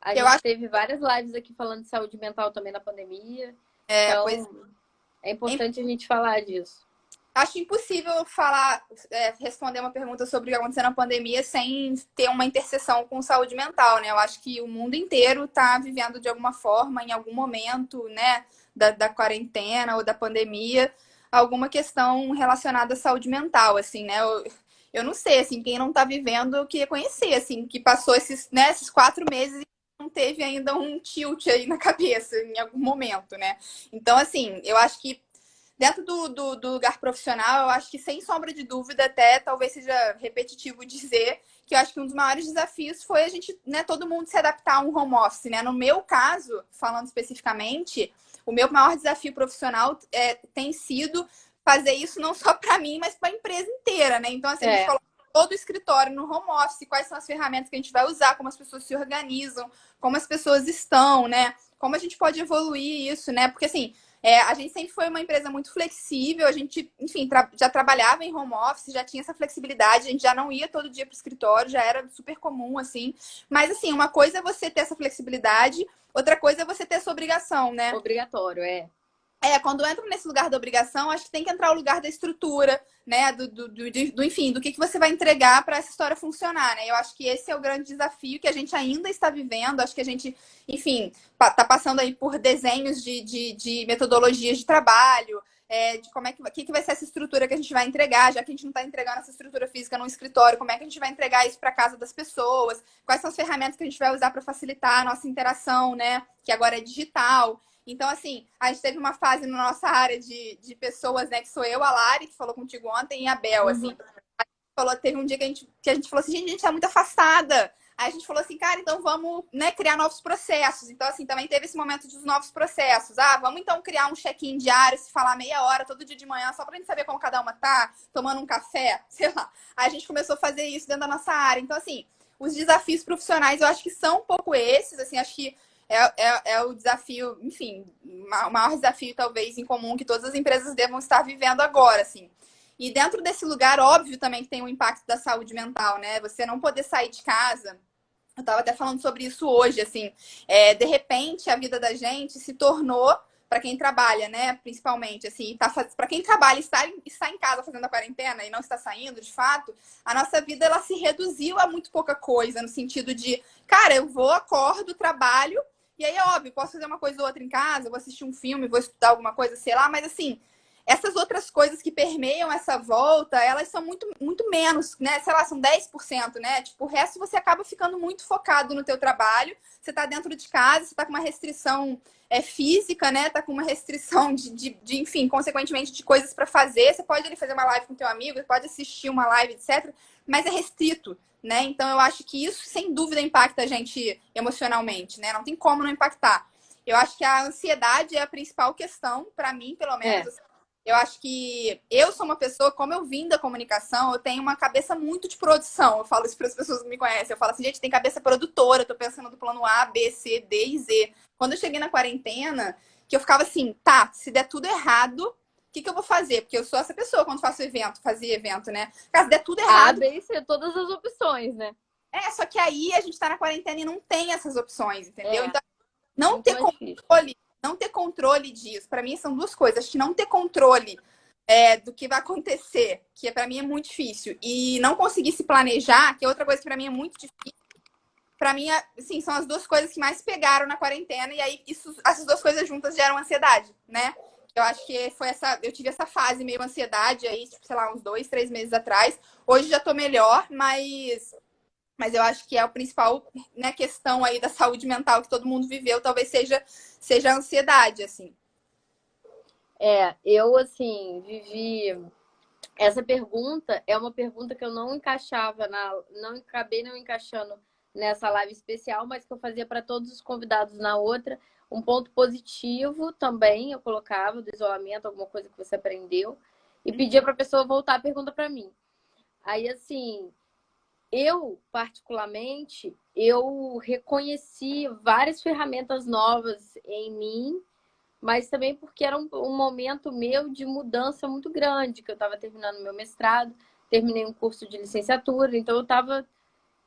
A eu gente acho, teve várias lives aqui falando de saúde mental também na pandemia. pois Então, é é, importante a gente falar disso. acho impossível falar, responder uma pergunta sobre o que aconteceu na pandemia sem ter uma interseção com saúde mental, né? Eu acho que o mundo inteiro está vivendo de alguma forma, em algum momento, né, da quarentena ou da pandemia, alguma questão relacionada à saúde mental, assim, né? Eu não sei, assim, quem não está vivendo, eu queria conhecer, assim, que passou esses 4 meses e não teve ainda um tilt aí na cabeça em algum momento, né? Então, assim, eu acho que dentro do lugar profissional, eu acho que, sem sombra de dúvida, até talvez seja repetitivo dizer que eu acho que um dos maiores desafios foi a gente, né, todo mundo se adaptar a um home office, né? No meu caso, falando especificamente, o meu maior desafio profissional tem sido fazer isso não só para mim, mas para a empresa inteira, né? Então, assim, a gente É, coloca todo o escritório no home office, quais são as ferramentas que a gente vai usar, como as pessoas se organizam, como as pessoas estão, né? Como a gente pode evoluir isso, né? Porque, assim, a gente sempre foi uma empresa muito flexível, a gente, enfim, já trabalhava em home office, já tinha essa flexibilidade, a gente já não ia todo dia para o escritório, já era super comum, assim. Mas, assim, uma coisa é você ter essa flexibilidade, outra coisa é você ter essa obrigação, né? obrigatório, é. Quando entra nesse lugar da obrigação, acho que tem que entrar o lugar da estrutura, né? Enfim, do que você vai entregar para essa história funcionar, né? Eu acho que esse é o grande desafio que a gente ainda está vivendo. Acho que a gente, enfim, está passando aí por desenhos de metodologias de trabalho, de como é que vai ser essa estrutura que a gente vai entregar, já que a gente não está entregando essa estrutura física num escritório, como é que a gente vai entregar isso para casa das pessoas, quais são as ferramentas que a gente vai usar para facilitar a nossa interação, né? Que agora é digital. Então, assim, a gente teve uma fase na nossa área de pessoas, né? Que sou eu, a Lari, que falou contigo ontem, e a Bel, Uhum. assim. Teve um dia que a gente falou assim, gente, a gente tá muito afastada. Aí a gente falou assim, cara, então vamos, né, criar novos processos. Então, assim, também teve esse momento dos novos processos. Ah, vamos então criar um check-in diário, se falar meia hora, todo dia de manhã, só pra gente saber como cada uma tá, tomando um café, sei lá. Aí a gente começou a fazer isso dentro da nossa área. Então, assim, os desafios profissionais eu acho que são um pouco esses, assim, acho que é o desafio, enfim, o maior desafio, talvez, em comum que todas as empresas devam estar vivendo agora, assim. E dentro desse lugar, óbvio também que tem o impacto da saúde mental, né? Você não poder sair de casa. Eu estava até falando sobre isso hoje, assim. De repente, a vida da gente se tornou para quem trabalha, né, principalmente, assim, para quem trabalha e está em casa fazendo a quarentena e não está saindo, de fato, a nossa vida, ela se reduziu a muito pouca coisa, no sentido de, cara, eu vou, acordo, trabalho, e aí, é óbvio, posso fazer uma coisa ou outra em casa, vou assistir um filme, vou estudar alguma coisa, sei lá, mas assim, essas outras coisas que permeiam essa volta, elas são muito, muito menos, né? Sei lá, são 10%, né? Tipo, o resto você acaba ficando muito focado no teu trabalho. Você tá dentro de casa, você tá com uma restrição física, né? Tá com uma restrição enfim, consequentemente, de coisas para fazer. Você pode ali fazer uma live com teu amigo, você pode assistir uma live, etc. Mas é restrito, né? Então, eu acho que isso, sem dúvida, impacta a gente emocionalmente, né? Não tem como não impactar. Eu acho que a ansiedade é a principal questão, para mim, pelo menos. Eu acho que eu sou uma pessoa, como eu vim da comunicação, eu tenho uma cabeça muito de produção. Eu falo isso para as pessoas que me conhecem. Eu falo assim, gente, tem cabeça produtora, eu tô pensando no plano A, B, C, D e Z. Quando eu cheguei na quarentena, que eu ficava assim, tá, se der tudo errado, o que eu vou fazer? Porque eu sou essa pessoa quando faço evento, fazia evento, né? Cara, se der tudo errado. A, B e C, todas as opções, né? Só que aí a gente tá na quarentena e não tem essas opções, entendeu? Então, não muito ter mais difícil. controle, não ter controle disso, para mim são duas coisas. Acho que não ter controle do que vai acontecer, que para mim é muito difícil, e não conseguir se planejar, que é outra coisa que para mim é muito difícil. Para mim, assim, são as duas coisas que mais pegaram na quarentena, e aí essas duas coisas juntas geram ansiedade, né? Eu acho que eu tive essa fase meio ansiedade aí, tipo, sei lá, uns 2, 3 meses atrás. Hoje já tô melhor, mas eu acho que é a principal, né, questão aí da saúde mental que todo mundo viveu, talvez seja a ansiedade, assim. Eu, assim, vivi. Essa pergunta é uma pergunta que eu não encaixava não acabei não encaixando nessa live especial, mas que eu fazia para todos os convidados na outra. Um ponto positivo também eu colocava do isolamento, alguma coisa que você aprendeu, e pedia para a pessoa voltar a pergunta para mim. Aí, assim, eu, particularmente, eu reconheci várias ferramentas novas em mim, mas também porque era um momento meu de mudança muito grande, que eu estava terminando meu mestrado, terminei um curso de licenciatura, então eu estava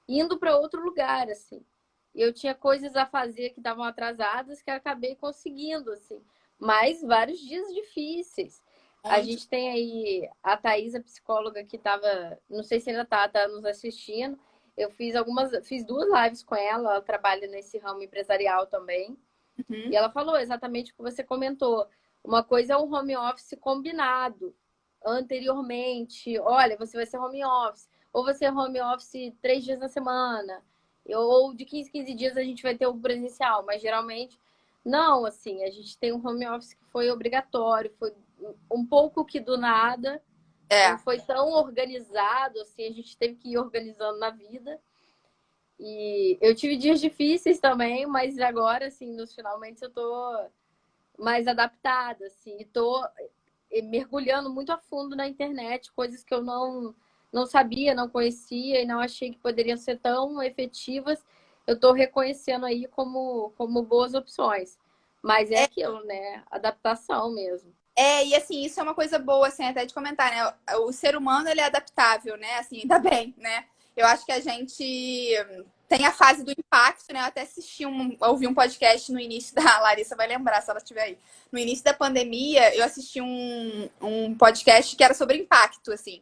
indo para outro lugar, assim. E eu tinha coisas a fazer que estavam atrasadas que eu acabei conseguindo, assim. Mas vários dias difíceis. A Muito. gente tem aí a Thaís, a psicóloga, que estava, não sei se ainda tá nos assistindo. Eu fiz 2 lives com ela, ela trabalha nesse ramo empresarial também. Uhum. E ela falou exatamente o que você comentou. Uma coisa é um home office combinado anteriormente. Olha, você vai ser home office. Ou você é home office 3 dias na semana. Ou de 15 15 dias a gente vai ter o presencial. Mas geralmente, não, assim. A gente tem um home office que foi obrigatório. Foi um pouco que do nada. Não foi tão organizado, assim. A gente teve que ir organizando na vida. E eu tive dias difíceis também, mas agora, assim, nos finalmente eu tô mais adaptada, assim, e tô mergulhando muito a fundo na internet, coisas que eu não sabia, não conhecia e não achei que poderiam ser tão efetivas. Eu tô reconhecendo aí como boas opções. Mas é aquilo, né? Adaptação mesmo. E assim, isso é uma coisa boa, assim, até de comentar, né? O ser humano, ele é adaptável, né? Assim, ainda bem, né? Eu acho que a gente tem a fase do impacto, né? Eu até ouvi um podcast no início da Larissa vai lembrar, se ela estiver aí. No início da pandemia, eu assisti um podcast que era sobre impacto, assim.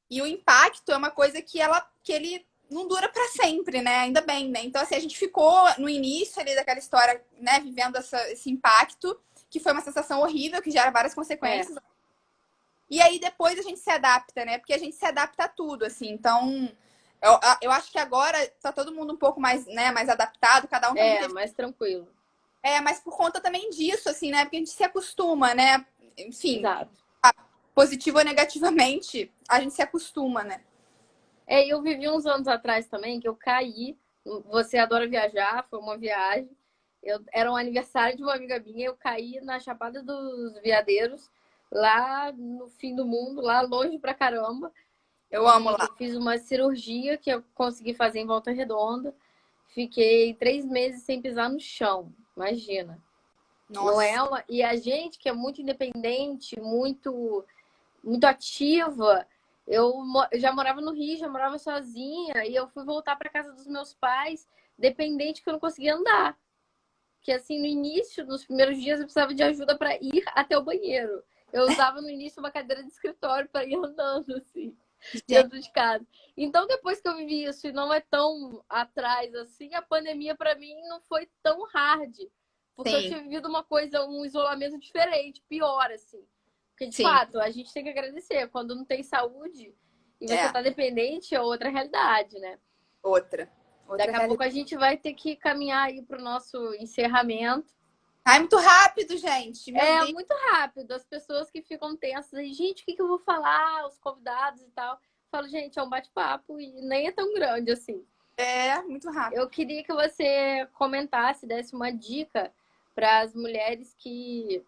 E o impacto é uma coisa que ele não dura para sempre, né? Ainda bem, né? Então, assim, a gente ficou no início ali daquela história, né? Vivendo esse impacto, que foi uma sensação horrível, que gera várias consequências. E aí depois a gente se adapta, né? Porque a gente se adapta a tudo, assim. Então, eu acho que agora tá todo mundo um pouco mais, né, mais adaptado, cada um tá Mais tranquilo. mas por conta também disso, assim, né? Porque a gente se acostuma, né? Enfim, Exato. positivo ou negativamente, a gente se acostuma, né? Eu vivi uns anos atrás também que eu caí. Você adora viajar, foi uma viagem. Era um aniversário de uma amiga minha, eu caí na Chapada dos Veadeiros, lá no fim do mundo, lá longe pra caramba. Eu amo lá. Eu fiz uma cirurgia que eu consegui fazer em Volta Redonda. Fiquei 3 meses sem pisar no chão, imagina. Não é Nossa. E a gente que é muito independente, muito ativa. Eu já morava no Rio, já morava sozinha, e eu fui voltar para casa dos meus pais, dependente que eu não conseguia andar. que assim, no início, nos primeiros dias, eu precisava de ajuda para ir até o banheiro. Eu usava no início uma cadeira de escritório para ir andando, assim, Gente, dentro de casa. Então, depois que eu vivi isso e não é tão atrás assim, a pandemia para mim não foi tão hard. Porque eu sim, tinha vivido uma coisa, um isolamento diferente, pior, assim. Porque, de sim. fato, a gente tem que agradecer. Quando não tem saúde e você É, tá dependente, é outra realidade, né? outra. Outra Daqui a pouco realidade. a gente vai ter que caminhar aí pro nosso encerramento. Ai, muito rápido, gente. Meu É Deus. muito rápido. As pessoas que ficam tensas aí, gente, o que eu vou falar? Os convidados e tal. Eu falo, gente, é um bate-papo e nem é tão grande assim. É, muito rápido. Eu queria que você comentasse, desse uma dica para as mulheres que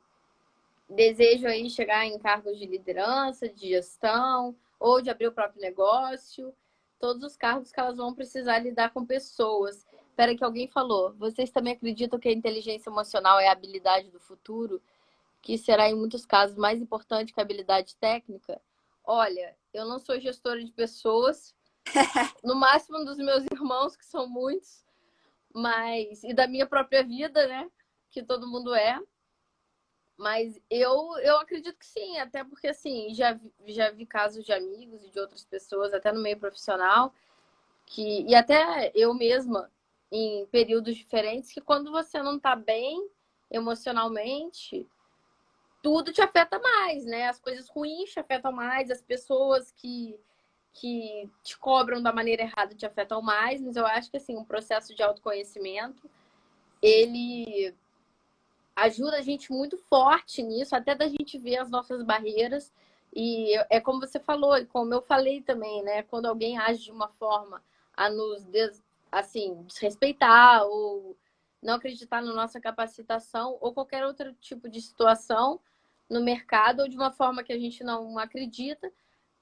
desejam aí chegar em cargos de liderança, de gestão, ou de abrir o próprio negócio, todos os cargos que elas vão precisar lidar com pessoas. Espera que alguém falou. Vocês também acreditam que a inteligência emocional é a habilidade do futuro, que será em muitos casos mais importante que a habilidade técnica? Olha, eu não sou gestora de pessoas, no máximo dos meus irmãos, que são muitos, mas e da minha própria vida, né? Que todo mundo é. Mas eu acredito que sim, até porque assim, já vi casos de amigos e de outras pessoas, até no meio profissional, e até eu mesma, em períodos diferentes, que quando você não tá bem emocionalmente, tudo te afeta mais, né? As coisas ruins te afetam mais, as pessoas que te cobram da maneira errada te afetam mais, mas eu acho que assim, um processo de autoconhecimento, ele ajuda a gente muito forte nisso, até da gente ver as nossas barreiras. E é como você falou, e como eu falei também, né? Quando alguém age de uma forma a nos assim, desrespeitar ou não acreditar na nossa capacitação ou qualquer outro tipo de situação no mercado ou de uma forma que a gente não acredita,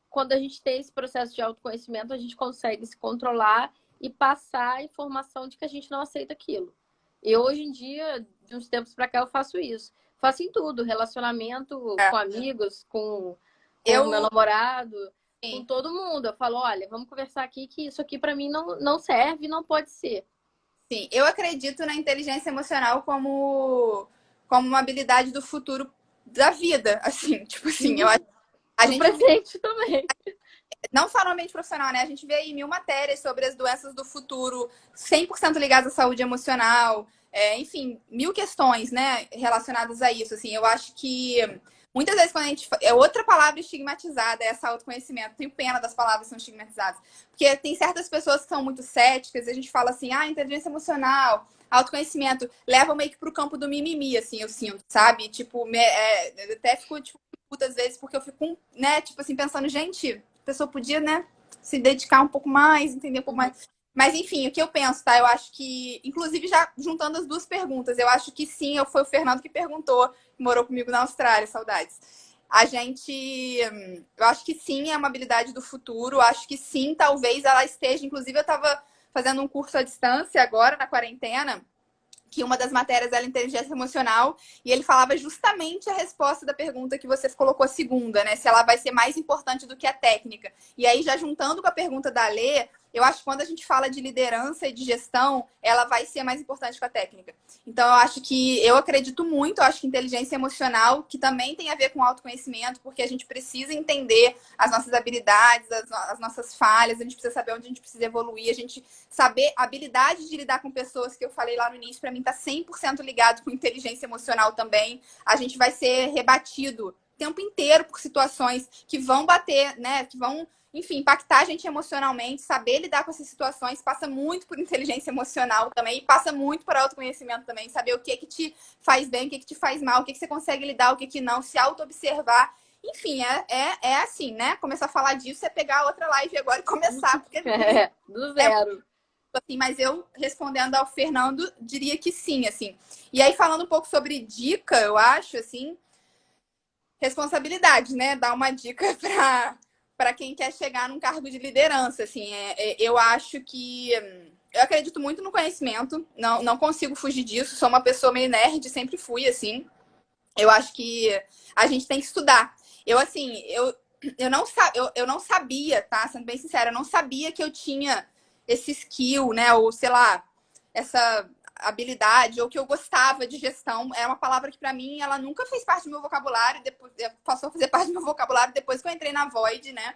quando a gente tem esse processo de autoconhecimento, a gente consegue se controlar e passar a informação de que a gente não aceita aquilo. Eu, hoje em dia, de uns tempos para cá, eu faço isso. Faço em tudo, relacionamento É. com amigos, com o meu Eu, namorado, com sim, todo mundo. Eu falo, olha, vamos conversar aqui que isso aqui para mim não serve, não pode ser. sim, eu acredito na inteligência emocional como uma habilidade do futuro da vida, assim, tipo assim, eu acho a Do gente presente também. não só no ambiente profissional, né? A gente vê aí mil matérias sobre as doenças do futuro 100% ligadas à saúde emocional, enfim, mil questões, né, relacionadas a isso, assim. Eu acho que muitas vezes quando a gente... É outra palavra estigmatizada, é essa autoconhecimento. Tenho pena das palavras que são estigmatizadas. Porque tem certas pessoas que são muito céticas, a gente fala assim, inteligência emocional, autoconhecimento, leva meio que pro campo do mimimi, assim, eu sinto, sabe? Tipo, eu até fico, tipo, puta às vezes, porque eu fico, né, tipo assim, pensando, gente, a pessoa podia, né, se dedicar um pouco mais, entender um pouco Uhum. mais. Mas, enfim, o que eu penso, tá? Eu acho que, inclusive, já juntando as duas perguntas, eu acho que sim, foi o Fernando que perguntou, que morou comigo na Austrália, saudades. A gente, eu acho que sim, é uma habilidade do futuro, acho que sim, talvez ela esteja, inclusive eu estava fazendo um curso à distância agora, na quarentena, que uma das matérias era inteligência emocional, e ele falava justamente a resposta da pergunta que você colocou a segunda, né? Se ela vai ser mais importante do que a técnica. E aí, já juntando com a pergunta da Lê, eu acho que quando a gente fala de liderança e de gestão, ela vai ser mais importante que a técnica. Então, eu acho que eu acredito muito, eu acho que inteligência emocional, que também tem a ver com autoconhecimento, porque a gente precisa entender as nossas habilidades, as nossas falhas, a gente precisa saber onde a gente precisa evoluir, a gente saber a habilidade de lidar com pessoas que eu falei lá no início, para mim tá 100% ligado com inteligência emocional também. A gente vai ser rebatido o tempo inteiro por situações que vão bater, né, que vão, enfim, impactar a gente emocionalmente. Saber lidar com essas situações passa muito por inteligência emocional também, e passa muito por autoconhecimento também, saber o que te faz bem, o que te faz mal, o que você consegue lidar, o que não, se auto-observar. Enfim, é assim, né? Começar a falar disso é pegar outra live agora e começar, porque Do é zero. assim, mas eu, respondendo ao Fernando, diria que sim, assim. E aí, falando um pouco sobre dica, eu acho, assim, responsabilidade, né? Dar uma dica para quem quer chegar num cargo de liderança, assim. Eu acho que... Eu acredito muito no conhecimento, não consigo fugir disso, sou uma pessoa meio nerd, sempre fui, assim. Eu acho que a gente tem que estudar. Eu, assim, eu não sabia, tá? Sendo bem sincera, eu não sabia que eu tinha esse skill, né? Ou, sei lá, essa habilidade ou que eu gostava de gestão. É uma palavra que, para mim, ela nunca fez parte do meu vocabulário, depois passou a fazer parte do meu vocabulário depois que eu entrei na Void, né?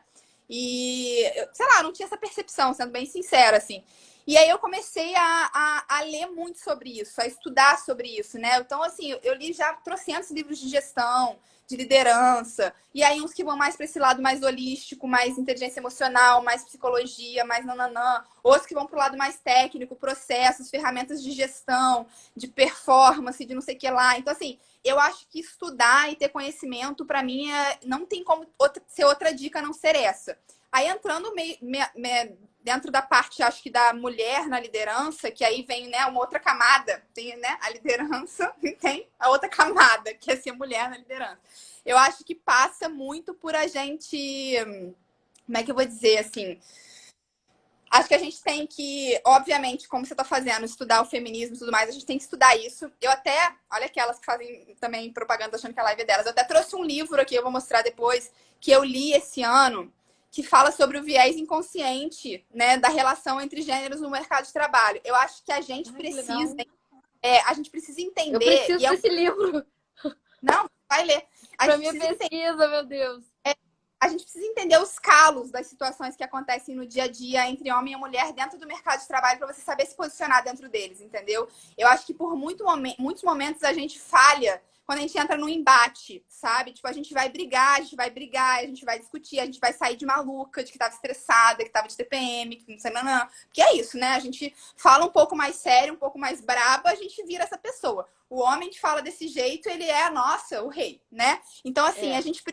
E, sei lá, não tinha essa percepção, sendo bem sincera, assim. E aí eu comecei a ler muito sobre isso, a estudar sobre isso, né? Então, assim, eu li já trocentos livros de gestão, de liderança, e aí uns que vão mais para esse lado mais holístico, mais inteligência emocional, mais psicologia, mais nananã, outros que vão para o lado mais técnico, processos, ferramentas de gestão, de performance, de não sei o que lá. Então, assim, eu acho que estudar e ter conhecimento, para mim, não tem como ser outra dica a não ser essa. Aí entrando dentro da parte, acho que da mulher na liderança, que aí vem, né, uma outra camada, tem, né, a liderança e tem a outra camada, que é ser mulher na liderança. Eu acho que passa muito por a gente, como é que eu vou dizer, assim, acho que a gente tem que, obviamente, como você está fazendo, estudar o feminismo e tudo mais, a gente tem que estudar isso. Eu até, olha aquelas que fazem também propaganda achando que a live é delas, eu até trouxe um livro aqui, eu vou mostrar depois, que eu li esse ano, que fala sobre o viés inconsciente, né, da relação entre gêneros no mercado de trabalho. Eu acho que a gente precisa, a gente precisa Eu entender. preciso desse livro Não, vai ler. A para gente minha precisa pesquisa, meu Deus. a gente precisa entender os calos das situações que acontecem no dia a dia entre homem e mulher dentro do mercado de trabalho para você saber se posicionar dentro deles, entendeu? Eu acho que por muitos momentos a gente falha quando a gente entra num embate, sabe? Tipo, a gente vai brigar, a gente vai brigar, a gente vai discutir, a gente vai sair de maluca, de que tava estressada, que tava de TPM, que não sei, não. Porque é isso, né? A gente fala um pouco mais sério, um pouco mais braba, a gente vira essa pessoa. O homem que fala desse jeito, ele é, nossa, o rei, né? Então, assim, a gente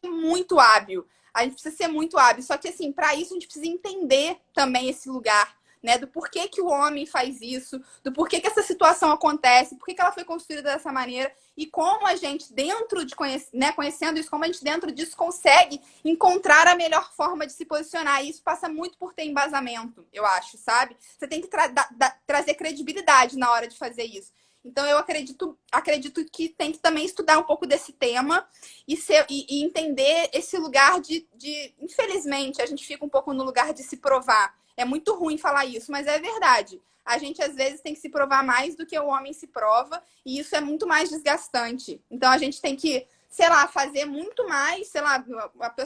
muito hábil. A gente precisa ser muito hábil. Só que, assim, para isso a gente precisa entender também esse lugar, né? Do porquê que o homem faz isso, do porquê que essa situação acontece, por que ela foi construída dessa maneira e como a gente, dentro de conhecendo isso, como a gente dentro disso consegue encontrar a melhor forma de se posicionar. E isso passa muito por ter embasamento, eu acho, sabe? Você tem que trazer credibilidade na hora de fazer isso. Então, eu acredito que tem que também estudar um pouco desse tema e entender esse lugar infelizmente, a gente fica um pouco no lugar de se provar. É muito ruim falar isso, mas é verdade. A gente, às vezes, tem que se provar mais do que o homem se prova, e isso é muito mais desgastante. Então, a gente tem que, sei lá, fazer muito mais, sei lá,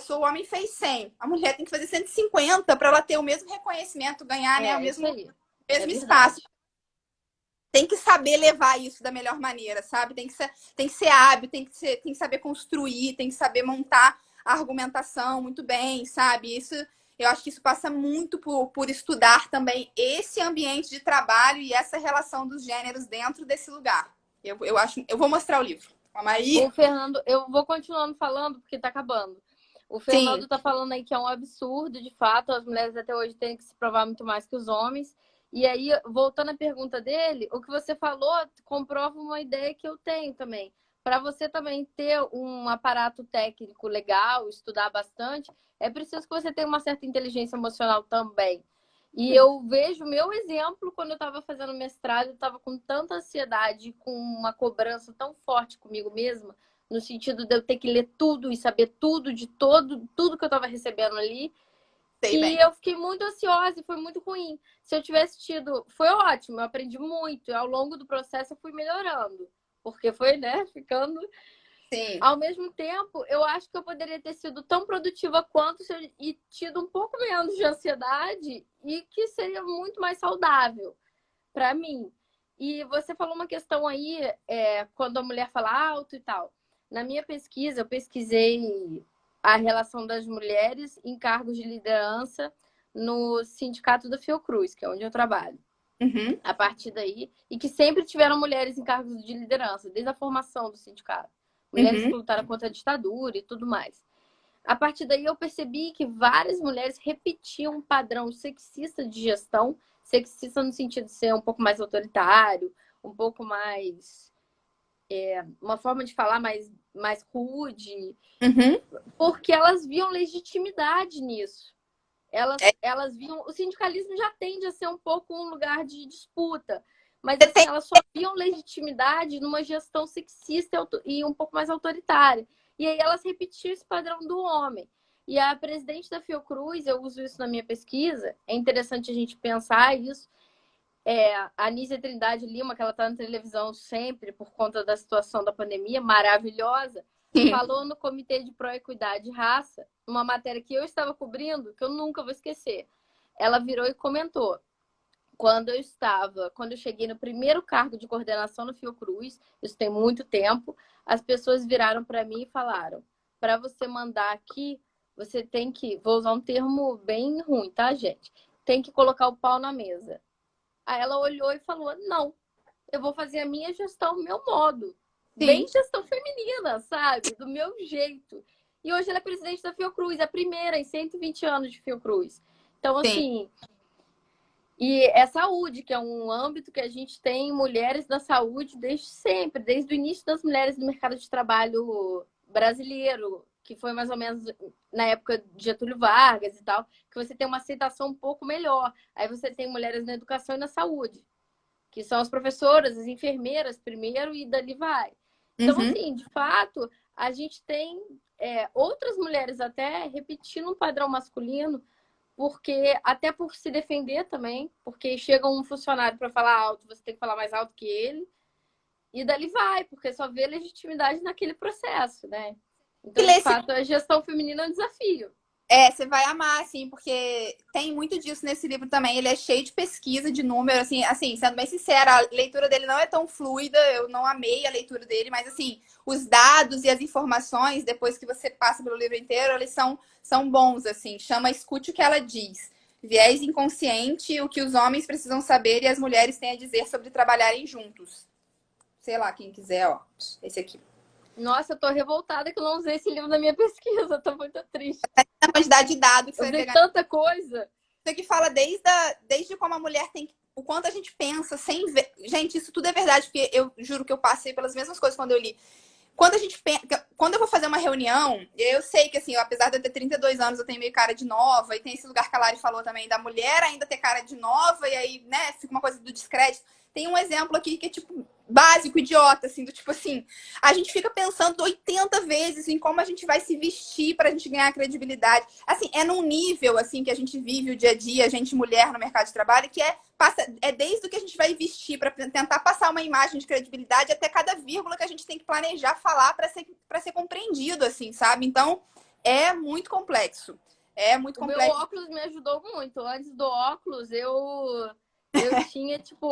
o homem fez 100, a mulher tem que fazer 150 para ela ter o mesmo reconhecimento, ganhar, né, o mesmo espaço. Tem que saber levar isso da melhor maneira, sabe? Tem que ser hábil, tem que saber construir, tem que saber montar a argumentação muito bem, sabe? Isso, eu acho que isso passa muito por estudar também esse ambiente de trabalho e essa relação dos gêneros dentro desse lugar. Eu acho, eu vou mostrar o livro. Calma aí. O Fernando, eu vou continuando falando porque tá acabando. O Fernando tá falando aí que é um absurdo, de fato, as mulheres até hoje têm que se provar muito mais que os homens. E aí, voltando à pergunta dele, o que você falou comprova uma ideia que eu tenho também. Para você também ter um aparato técnico legal, estudar bastante, é preciso que você tenha uma certa inteligência emocional também. E eu vejo meu exemplo quando eu estava fazendo mestrado, eu estava com tanta ansiedade, com uma cobrança tão forte comigo mesma, no sentido de eu ter que ler tudo e saber tudo de tudo que eu estava recebendo ali. E eu fiquei muito ansiosa e foi muito ruim. Se eu tivesse tido... Foi ótimo, eu aprendi muito. E ao longo do processo eu fui melhorando. Porque foi, né, ficando... Sim. Ao mesmo tempo, eu acho que eu poderia ter sido tão produtiva quanto se eu e tido um pouco menos de ansiedade e que seria muito mais saudável para mim. E você falou uma questão aí, quando a mulher fala alto e tal. Na minha pesquisa, eu pesquisei a relação das mulheres em cargos de liderança no sindicato da Fiocruz, que é onde eu trabalho. Uhum. A partir daí, e que sempre tiveram mulheres em cargos de liderança, desde a formação do sindicato. Mulheres que lutaram contra a ditadura e tudo mais. A partir daí, eu percebi que várias mulheres repetiam um padrão sexista de gestão, sexista no sentido de ser um pouco mais autoritário, um pouco mais... uma forma de falar mais rude, porque elas viam legitimidade nisso. Elas viam... O sindicalismo já tende a ser um pouco um lugar de disputa, mas assim, elas só viam legitimidade numa gestão sexista e um pouco mais autoritária. E aí elas repetiam esse padrão do homem. E a presidente da Fiocruz, eu uso isso na minha pesquisa, é interessante a gente pensar isso, a Anísia Trindade Lima, que ela está na televisão sempre por conta da situação da pandemia, maravilhosa, falou no Comitê de Pró-Equidade e Raça, uma matéria que eu estava cobrindo, que eu nunca vou esquecer. Ela virou e comentou: quando eu cheguei no primeiro cargo de coordenação no Fiocruz, isso tem muito tempo, as pessoas viraram para mim e falaram: para você mandar aqui, você tem que, vou usar um termo bem ruim, tá, gente? Tem que colocar o pau na mesa. Aí ela olhou e falou: não, eu vou fazer a minha gestão, do meu modo. Bem Sim, gestão feminina, sabe? Do meu jeito. E hoje ela é presidente da Fiocruz, a primeira em 120 anos de Fiocruz. Então, sim. assim, e é saúde, que é um âmbito que a gente tem mulheres na saúde desde sempre, desde o início das mulheres no mercado de trabalho brasileiro, que foi mais ou menos na época de Getúlio Vargas e tal, que você tem uma aceitação um pouco melhor. Aí você tem mulheres na educação e na saúde, que são as professoras, as enfermeiras primeiro e dali vai. Então, Uhum. assim, de fato, a gente tem outras mulheres até repetindo um padrão masculino, porque até por se defender também, porque chega um funcionário para falar alto, você tem que falar mais alto que ele, e dali vai, porque só vê legitimidade naquele processo, né? E Então, de ler esse fato, a gestão feminina é um desafio. você vai amar, assim, porque tem muito disso nesse livro também. Ele é cheio de pesquisa, de número, assim, sendo bem sincera, a leitura dele não é tão fluida, eu não amei a leitura dele, mas, assim, os dados e as informações, depois que você passa pelo livro inteiro, eles são bons, assim. Chama Escute o que ela diz. Viés inconsciente, o que os homens precisam saber e as mulheres têm a dizer sobre trabalharem juntos. Sei lá, quem quiser, ó, esse aqui. Nossa, eu tô revoltada que eu não usei esse livro na minha pesquisa, eu tô muito triste. A quantidade de dados que Eu você vai usei pegar. tanta coisa. Isso aqui fala desde como a mulher tem. O quanto a gente pensa sem ver. Gente, isso tudo é verdade, porque eu juro que eu passei pelas mesmas coisas quando eu li. Quando a gente pensa. Quando eu vou fazer uma reunião, eu sei que, assim, apesar de eu ter 32 anos, eu tenho meio cara de nova, e tem esse lugar que a Lari falou também, da mulher ainda ter cara de nova, e aí, né, fica uma coisa do descrédito. Tem um exemplo aqui que é, tipo, básico, idiota, assim, do tipo assim, a gente fica pensando 80 vezes em como a gente vai se vestir pra gente ganhar credibilidade. Assim, é num nível, assim, que a gente vive o dia a dia, a gente mulher no mercado de trabalho, que é desde o que a gente vai vestir para tentar passar uma imagem de credibilidade até cada vírgula que a gente tem que planejar falar para ser compreendido, assim, sabe? Então, é muito complexo. É muito O meu complexo. óculos me ajudou muito. Antes do óculos, eu tinha, tipo,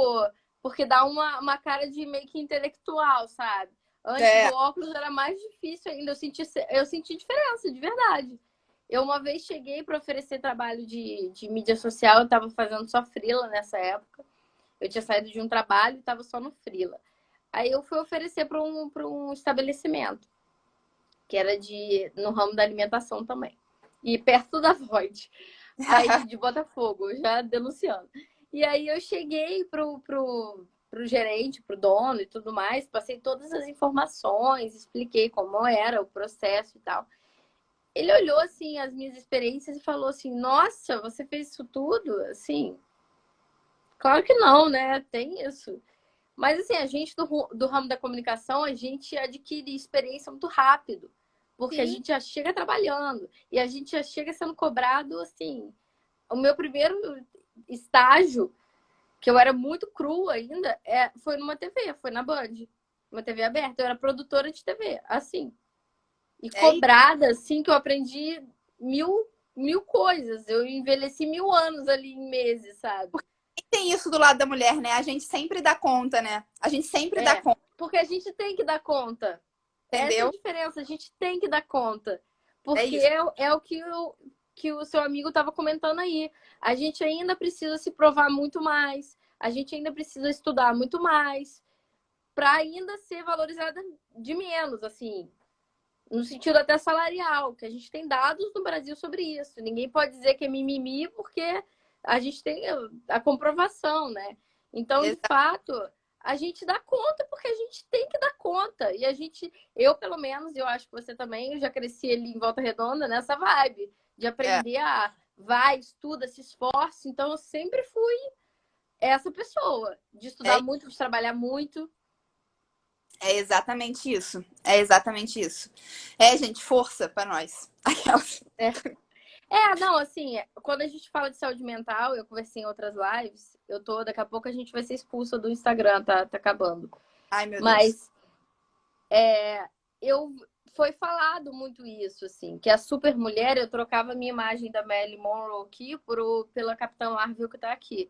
porque dá uma cara de meio que intelectual, sabe? Antes do É, óculos era mais difícil ainda. Eu senti diferença, de verdade. Eu uma vez cheguei para oferecer trabalho de mídia social, eu estava fazendo só freela nessa época. Eu tinha saído de um trabalho e estava só no freela. Aí eu fui oferecer para um estabelecimento, que era no ramo da alimentação também. E perto da Void. Aí, de Botafogo, já denunciando. E aí eu cheguei pro gerente, pro dono e tudo mais, passei todas as informações, expliquei como era o processo e tal. Ele olhou assim as minhas experiências e falou assim: "Nossa, você fez isso tudo?" Assim, claro que não, né? Tem isso. Mas assim, a gente do ramo da comunicação, a gente adquire experiência muito rápido, porque a sim, gente já chega trabalhando e a gente já chega sendo cobrado assim. O meu primeiro estágio, que eu era muito crua ainda, foi numa TV, foi na Band, uma TV aberta. Eu era produtora de TV, assim. E é, cobrada, assim, que eu aprendi mil coisas. Eu envelheci 1000 anos ali em meses, sabe? e tem isso do lado da mulher, né? A gente sempre dá conta, né? A gente sempre dá É, conta, porque a gente tem que dar conta. Essa é a entendeu? diferença, a gente tem que dar conta. É Porque isso. é o que o seu amigo estava comentando aí. A gente ainda precisa se provar muito mais, a gente ainda precisa estudar muito mais, para ainda ser valorizada de menos, assim, no sentido até salarial, que a gente tem dados no Brasil sobre isso. Ninguém pode dizer que é mimimi, porque a gente tem a comprovação, né? Então, de fato, a gente dá conta porque a gente tem que dar conta. E a gente, eu pelo menos, eu acho que você também, eu já cresci ali em Volta Redonda nessa vibe de É, aprender a vai, estuda, se esforce. Então, eu sempre fui essa pessoa de estudar é, muito, de trabalhar muito. é exatamente isso. É exatamente isso. É, gente, força para nós. Aquelas. É. Não, assim, quando a gente fala de saúde mental, eu conversei em outras lives, daqui a pouco a gente vai ser expulsa do Instagram, tá acabando. Ai, meu Deus. Mas eu foi falado muito isso, assim, que a super mulher, eu trocava a minha imagem da Marilyn Monroe aqui pela Capitã Marvel que tá aqui.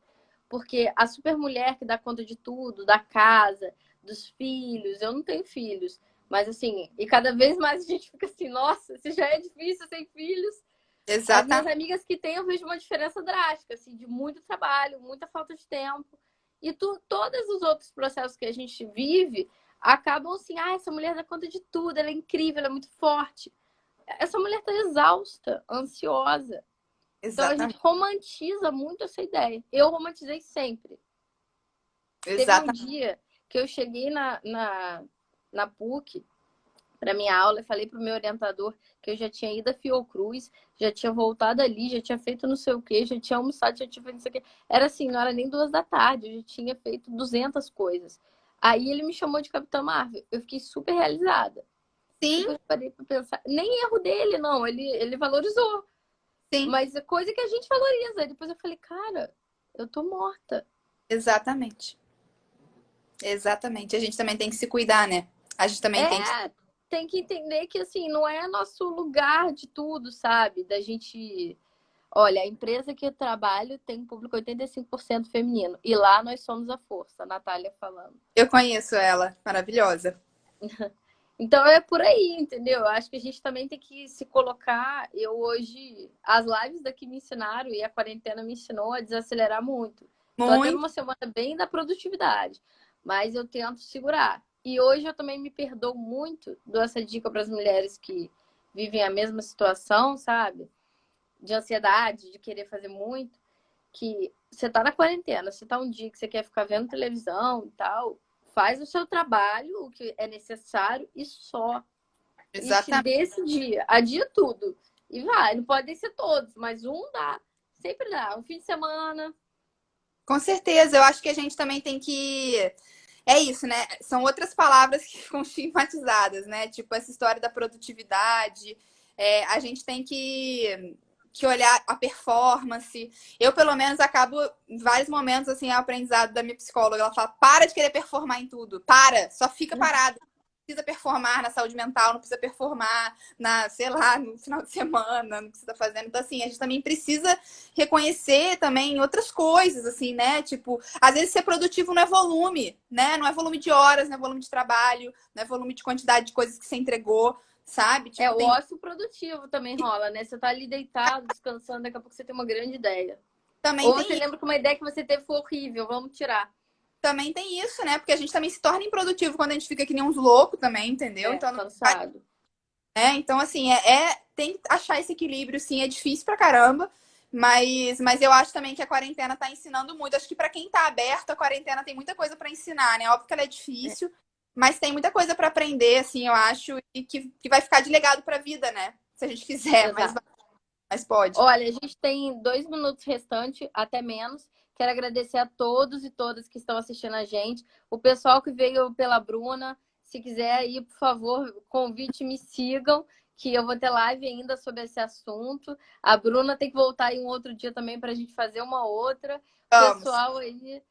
Porque a super mulher que dá conta de tudo, da casa, dos filhos, eu não tenho filhos, mas assim, e cada vez mais a gente fica assim, nossa, se já é difícil sem filhos. As minhas Exatamente. amigas que têm, eu vejo uma diferença drástica, assim, de muito trabalho, muita falta de tempo. E todos os outros processos que a gente vive acabam assim, essa mulher dá conta de tudo, ela é incrível, ela é muito forte. Essa mulher tá exausta, ansiosa. Então a gente Exatamente. romantiza muito essa ideia. Eu romantizei sempre. Teve um Exatamente. dia que eu cheguei na PUC para minha aula e falei para o meu orientador que eu já tinha ido a Fiocruz, já tinha voltado ali, já tinha feito não sei o quê, já tinha almoçado, já tinha feito não sei o quê. Era assim, não era nem 2 da tarde, eu já tinha feito 200 coisas. Aí ele me chamou de Capitã Marvel. Eu fiquei super realizada. Sim, Depois eu parei para pensar. Nem erro dele, não. Ele valorizou. sim, Mas é coisa que a gente valoriza. Depois eu falei, cara, eu tô morta. exatamente. Exatamente. A gente também tem que se cuidar, né? A gente também tem que. É, tem que entender que assim, não é nosso lugar de tudo, sabe? Da gente. Olha, a empresa que eu trabalho tem um público 85% feminino. E lá nós somos a força, a Natália falando. Eu conheço ela, maravilhosa. Então é por aí, entendeu? Eu acho que a gente também tem que se colocar. Eu hoje, as lives daqui me ensinaram e a quarentena me ensinou a desacelerar muito. Tô tendo Muito. uma semana bem da produtividade, mas eu tento segurar. E hoje eu também me perdoo muito, dou essa dica para as mulheres que vivem a mesma situação, sabe? De ansiedade, de querer fazer muito, que você tá na quarentena, você tá um dia que você quer ficar vendo televisão e tal, faz o seu trabalho, o que é necessário e só. E te Exatamente. dê esse dia, adia tudo. E vai, não podem ser todos, mas um dá. Sempre dá. Um fim de semana. Com certeza, eu acho que a gente também tem que. É isso, né? São outras palavras que ficam estigmatizadas, né? Tipo, essa história da produtividade. A gente tem que olhar a performance. Eu, pelo menos, acabo, em vários momentos, assim, é o aprendizado da minha psicóloga. Ela fala: para de querer performar em tudo. Para, só fica parado. Não precisa performar na saúde mental, não precisa performar sei lá, no final de semana, no que você tá fazendo. Então, assim, a gente também precisa reconhecer também outras coisas, assim, né? Tipo, às vezes ser produtivo não é volume, né? Não é volume de horas, não é volume de trabalho, não é volume de quantidade de coisas que você entregou, sabe? É, Tipo, o tem ócio produtivo também rola, né? Você tá ali deitado, descansando, daqui a pouco você tem uma grande ideia. também Ou você tem isso. lembra que uma ideia que você teve foi horrível, vamos tirar. Também tem isso, né? Porque a gente também se torna improdutivo quando a gente fica que nem uns loucos também, entendeu? É, Então, não vai, cansado. né? Então assim, tem que achar esse equilíbrio, sim, é difícil pra caramba. Mas eu acho também que a quarentena tá ensinando muito. Acho que para quem tá aberto, a quarentena tem muita coisa para ensinar, né? Óbvio que ela é É, difícil, mas tem muita coisa para aprender, assim, eu acho, e que vai ficar de legado pra vida, né? Se a gente quiser, exato. mas pode. Olha, a gente tem 2 minutos restantes, até menos. Quero agradecer a todos e todas que estão assistindo a gente. O pessoal que veio pela Bruna, se quiser aí, por favor, convite, me sigam, que eu vou ter live ainda sobre esse assunto. A Bruna tem que voltar aí um outro dia também para a gente fazer uma outra. Vamos. Pessoal aí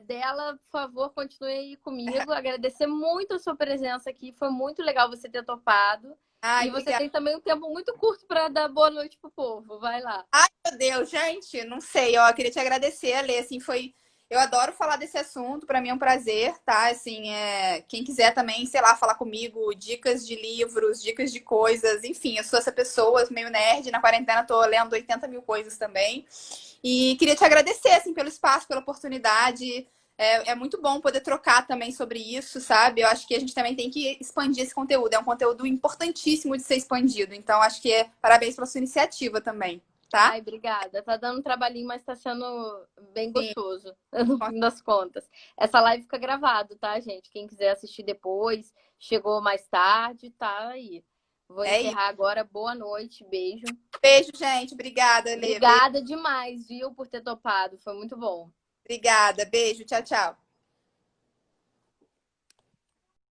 dela, por favor, continue aí comigo. Agradecer muito a sua presença aqui. Foi muito legal você ter topado. Ai, E você obrigada. tem também um tempo muito curto para dar boa noite pro povo. Vai lá. Ai, meu Deus, gente, não sei, ó, eu queria te agradecer, Ale, assim, foi... Eu adoro falar desse assunto, para mim é um prazer, tá? Assim, quem quiser também, sei lá, falar comigo, dicas de livros, dicas de coisas, enfim, eu sou essa pessoa meio nerd, na quarentena tô lendo 80 mil coisas também. E queria te agradecer, assim, pelo espaço, pela oportunidade. É muito bom poder trocar também sobre isso, sabe? Eu acho que a gente também tem que expandir esse conteúdo. É um conteúdo importantíssimo de ser expandido. Então, acho que parabéns pela sua iniciativa também, tá? Ai, obrigada. Tá dando um trabalhinho, mas tá sendo bem Sim. gostoso, no fim das contas. Essa live fica gravado, tá, gente? Quem quiser assistir depois, chegou mais tarde, tá aí. Vou É isso. encerrar agora. Boa noite, beijo. Beijo, gente. Obrigada, Lê. Beijo. Obrigada demais, viu, por ter topado. Foi muito bom. Obrigada. Beijo. Tchau, tchau.